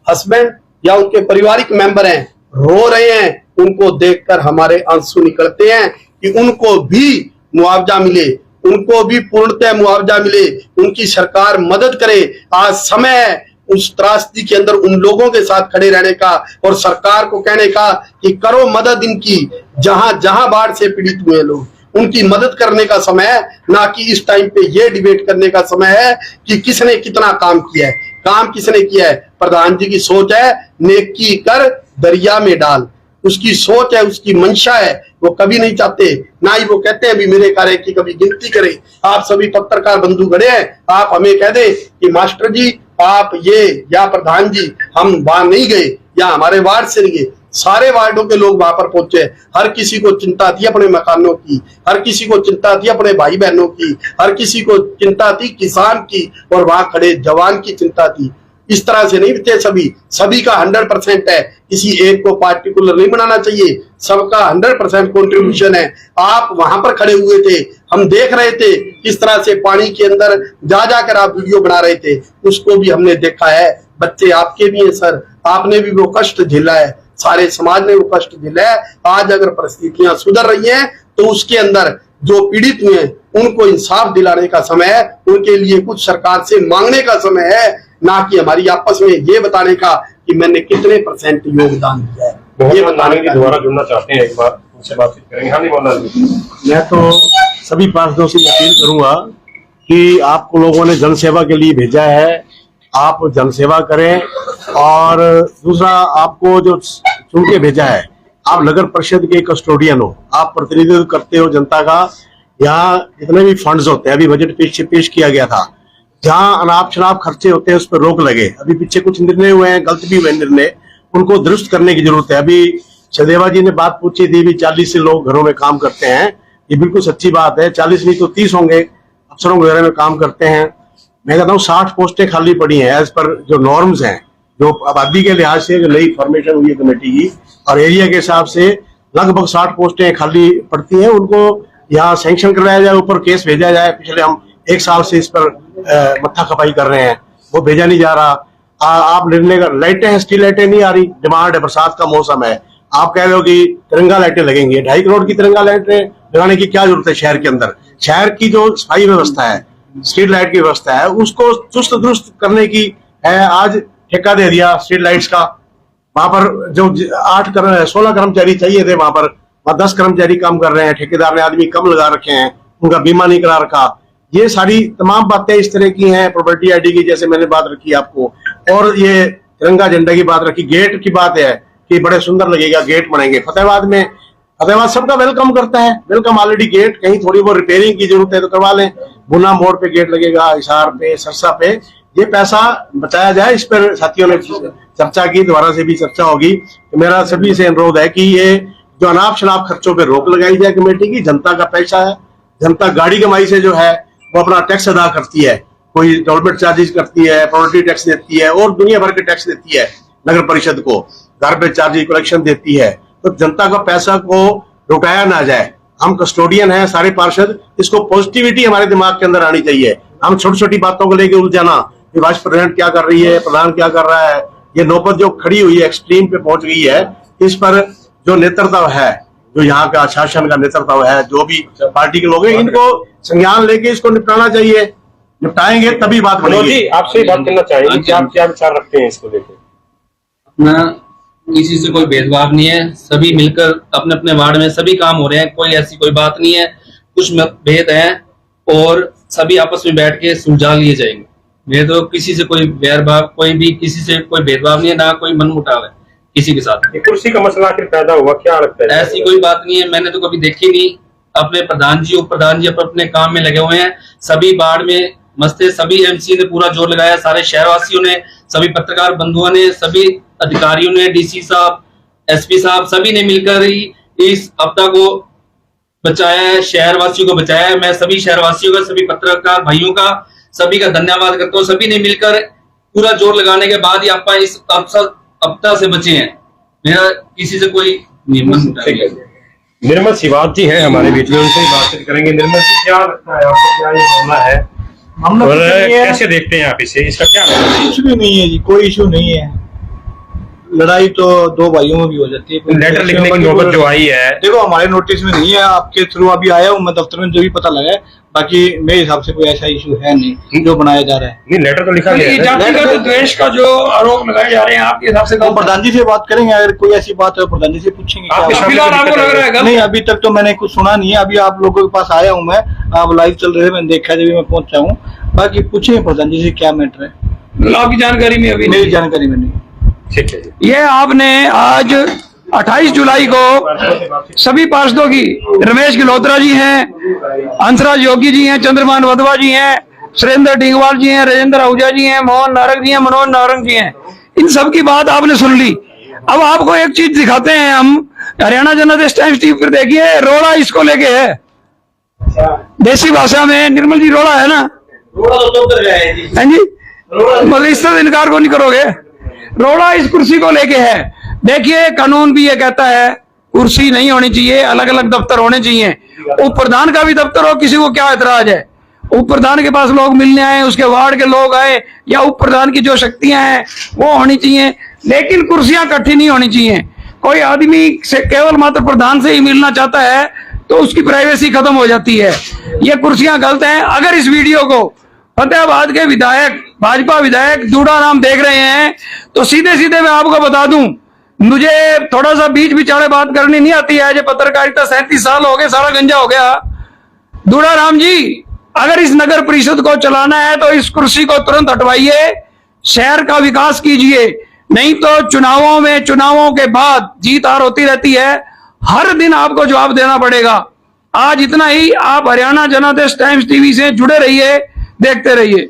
हस्बैंड या उनके पारिवारिक मेंबर हैं रो रहे हैं। उनको देखकर हमारे आंसू निकलते हैं कि उनको भी मुआवजा मिले, उनको भी पूर्णतः मुआवजा मिले, उनकी सरकार मदद करे। आज समय है उस त्रासदी के अंदर उन लोगों के साथ खड़े रहने का और सरकार को कहने का कि करो मदद इनकी, जहां जहां बाढ़ से पीड़ित हुए लोग। उनकी मदद करने का समय है, ना कि इस टाइम पे ये डिबेट करने का समय है कि किसने कितना काम किया है। काम किसने किया है? प्रधान जी की सोच है नेकी कर दरिया में डाल, उसकी सोच है, उसकी मंशा है। वो कभी नहीं चाहते, ना ही वो कहते हैं भी मेरे कार्य की कभी गिनती करें। आप सभी पत्रकार बंधु खड़े हैं, आप हमें कह दे कि मास्टर जी आप ये या प्रधान जी हम वहां नहीं गए या हमारे वार्ड से नहीं गए। सारे वार्डों के लोग वहां पर पहुंचे, हर किसी को चिंता थी अपने मकानों की, हर किसी को चिंता थी अपने भाई बहनों की, हर किसी को चिंता थी किसान की, और वहां खड़े जवान की चिंता थी। इस तरह से नहीं थे, सभी का 100% है, किसी एक को पार्टिकुलर नहीं बनाना चाहिए, सबका 100% कंट्रीब्यूशन है। आप वहां पर खड़े हुए थे, हम देख रहे थे किस तरह से पानी के अंदर जा जाकर आप वीडियो बना रहे थे, उसको भी हमने देखा है। बच्चे आपके भी हैं सर, आपने भी वो कष्ट झेला है, सारे समाज ने वो कष्ट झेला है। आज अगर परिस्थितियां सुधर रही हैं तो उसके अंदर जो पीड़ित हुए हैं उनको इंसाफ दिलाने का समय है, उनके लिए कुछ सरकार से मांगने का समय है, ना कि हमारी आपस में ये बताने का कि मैंने कितने % योगदान दिया है। ये बताने की दोबारा जुड़ना चाहते हैं, एक बार उनसे बातचीत करेंगे। हाँ नहीं मौलाना जी, मैं तो सभी पार्षदों से अपील करूंगा कि आपको लोगों ने जनसेवा के लिए भेजा है, आप जनसेवा करें। और दूसरा, आपको जो चुन के भेजा है, आप नगर परिषद के कस्टोडियन हो, आप प्रतिनिधित्व करते हो जनता का। यहाँ जितने भी फंड्स होते हैं, अभी बजट पेश किया गया था, जहाँ अनाप शनाप खर्चे होते हैं उस पर रोक लगे। अभी पीछे कुछ निर्णय हुए हैं, गलत भी हुए निर्णय, उनको दुरुस्त करने की जरूरत है। अभी सदेवा जी ने बात पूछी थी भी 40 से लोग घरों में काम करते हैं, ये बिल्कुल सच्ची बात है। 40 नहीं तो 30 होंगे अफसरों के घर में काम करते हैं। मैं कहता हूँ 60 पोस्टें खाली पड़ी हैं एज पर जो नॉर्म्स हैं, जो आबादी के लिहाज से जो नई फॉर्मेशन हुई है कमेटी की, और एरिया के हिसाब से लगभग 60 पोस्टें खाली पड़ती हैं। उनको यहाँ सैंक्शन करवाया जाए, ऊपर केस भेजा जाए। पिछले हम 1 साल से इस पर मत्था खपाई कर रहे हैं, वो भेजा नहीं जा रहा। आप निर्णय कर, लाइटें हैं, स्ट्रीट लाइटें नहीं आ रही, डिमांड है, बरसात का मौसम है, आप कह रहे हो कि तिरंगा लाइटें लगेंगी। 2.5 करोड़ की तिरंगा लाइटें लगाने की क्या जरूरत है? शहर के अंदर शहर की जो सफाई व्यवस्था है, स्ट्रीट लाइट की व्यवस्था है, उसको चुस्त दुरुस्त करने की है। आज ठेका दे दिया स्ट्रीट लाइट्स का, वहां पर जो 16 कर्मचारी चाहिए थे, वहां पर 10 कर्मचारी काम कर रहे हैं, ठेकेदार ने आदमी कम लगा रखे हैं, उनका बीमा नहीं करा रखा। ये सारी तमाम बातें इस तरह की हैं। प्रॉपर्टी आईडी की जैसे मैंने बात रखी आपको, और ये तिरंगा झंडा की बात रखी। गेट की बात है कि बड़े सुंदर लगेगा, गेट बनेंगे फतेहाबाद में। फतेहाबाद सबका वेलकम करता है, वेलकम ऑलरेडी गेट, कहीं थोड़ी बहुत रिपेयरिंग की जरूरत है तो करवा लें। गुना मोड़ पे गेट लगेगा, हिसार पे, सरसा पे, ये पैसा बचाया जाए। इस पर साथियों ने चर्चा की, दोबारा से भी चर्चा होगी। तो मेरा सभी से अनुरोध है कि ये जो अनाप शनाप खर्चों पे रोक लगाई जाए कमेटी की। जनता का पैसा है, जनता गाड़ी कमाई से जो है वो अपना टैक्स अदा करती है, कोई डेवलपमेंट चार्जेस करती है, प्रॉपर्टी टैक्स देती है, और दुनिया भर के टैक्स देती है नगर परिषद को, गार्बेज चार्जेस कलेक्शन देती है। तो जनता का पैसा को रुकाया ना जाए। हम कस्टोडियन हैं सारे पार्षद, इसको पॉजिटिविटी हमारे दिमाग के अंदर आनी चाहिए। हम छोटी छोटी बातों को लेकर उलझाना, वाइस प्रेसिडेंट क्या कर रही है, प्रधान क्या कर रहा है, ये नौबत जो खड़ी हुई है, एक्सट्रीम पे पहुंच गई है। इस पर जो नेतृत्व है, जो यहाँ का शासन का नेतृत्व है, जो भी पार्टी के लोग हैं, इनको संज्ञान लेके इसको निपटाना चाहिए। निपटाएंगे तभी बात मनोज बनेगी। जी, आपसे बात करना चाहेंगे कि आप क्या विचार रखते हैं इसको लेकर? अपना किसी से कोई भेदभाव नहीं है, सभी मिलकर अपने अपने वार्ड में सभी काम हो रहे हैं, कोई ऐसी कोई बात नहीं है। कुछ मतभेद हैं और सभी आपस में बैठ के सुलझा लिए जाएंगे। मेरे तो किसी से कोई बैरभाव, कोई भी किसी से कोई भेदभाव नहीं है, ना कोई मनमुटाव है किसी के साथ। ये कुर्सी का मसला आखिर पैदा हुआ, क्या लगता है? ऐसी कोई बात नहीं है, मैंने तो कभी देखी नहीं। अपने प्रधान जी, उप प्रधान जी अपने काम में लगे हुए हैं, सभी वार्ड में मस्त है। सभी एमसी ने पूरा जोर लगाया, सारे शहरवासियों ने, सभी पत्रकार बंधुओं ने, सभी अधिकारियों ने, डीसी साहब, एसपी साहब, सभी ने मिलकर ही इस आपदा को बचाया है, शहरवासियों को बचाया है। मैं सभी शहरवासियों का, सभी पत्रकार भाइयों का, सभी का धन्यवाद करता हूँ। सभी ने मिलकर पूरा जोर लगाने के बाद ही आप इस आपदा से बचे हैं। मेरा किसी से कोई नियमन। निर्मल सिवात जी हैं हमारे बीच में, उनसे बातचीत करेंगे। निर्मल जी, क्या लगता है आपको, क्या ये मामला है और कैसे देखते हैं आप इसे, इसका क्या मतलब है? इशू नहीं है जी, कोई इशू नहीं है। लड़ाई तो दो भाइयों में भी हो जाती है। लेटर लिखने की नौबत जो आई है, देखो हमारे नोटिस में नहीं है, आपके थ्रू अभी आया हूँ मैं दफ्तर में, जो भी पता लगा है, बाकी मेरे हिसाब से कोई ऐसा इशू है नहीं जो बनाया जा रहा है। नहीं लेटर तो लिखा गया ये है। जातिगत द्वेष का जो आरोप लगाए जा रहे हैं आपके हिसाब से तो प्रधान जी से बात करेंगे, अगर कोई ऐसी बात है प्रधान जी से पूछेंगे। आपके क्या सामने फिलहाल आपको लग रहा है गलत? नहीं, अभी तक तो मैंने कुछ सुना नहीं है। अभी आप लोगों के पास आया हूँ मैं, आप लाइव चल रहे हैं, मैंने देखा जब मैं पहुंचा हूँ। बाकी पूछेंगे प्रधान जी से क्या मैटर है, आपकी जानकारी में अभी मेरी नहीं। जानकारी में नहीं। ठीक है जी। ये आपने आज 28 जुलाई को सभी पार्षदों की, रमेश गिलोत्रा जी हैं, हंसराज योगी जी हैं, चंद्रमान वधवा जी हैं, सुरेंद्र ढींगवाल जी हैं, राजेंद्र आहूजा जी हैं, मोहन नारंग जी हैं, मनोज नारंग जी हैं, इन सब की बात आपने सुन ली। अब आपको एक चीज दिखाते हैं हम, हरियाणा जनादेश टाइम्स टीवी पर देखिए, रोड़ा इसको लेके है, देसी भाषा में। निर्मल जी रोड़ा है ना? रोड़ा तो उतर गया है जी। हैं जी, मतलब इस तरह इनकार को नहीं करोगे? रोड़ा इस कुर्सी को लेके है। देखिए कानून भी ये कहता है कुर्सी नहीं होनी चाहिए, अलग अलग दफ्तर होने चाहिए। उप प्रधान का भी दफ्तर हो, किसी को क्या एतराज है? उप प्रधान के पास लोग मिलने आए, उसके वार्ड के लोग आए, या उप प्रधान की जो शक्तियां हैं वो होनी चाहिए, लेकिन कुर्सियां इकट्ठी नहीं होनी चाहिए। कोई आदमी से केवल मात्र प्रधान से ही मिलना चाहता है तो उसकी प्राइवेसी खत्म हो जाती है। ये कुर्सियां गलत हैं। अगर इस वीडियो को फतेहाबाद के विधायक, भाजपा विधायक दूड़ाराम देख रहे हैं तो सीधे सीधे मैं आपको बता दूं, मुझे थोड़ा सा बीच बिचारे बात करनी नहीं आती है। जो पत्रकारिता 37 साल हो गए, सारा गंजा हो गया। दूड़ाराम जी, अगर इस नगर परिषद को चलाना है तो इस कुर्सी को तुरंत हटवाइए, शहर का विकास कीजिए, नहीं तो चुनावों के बाद जीत हार होती रहती है, हर दिन आपको जवाब देना पड़ेगा। आज इतना ही। आप हरियाणा जनादेश टाइम्स टीवी से जुड़े रहिए, देखते रहिए।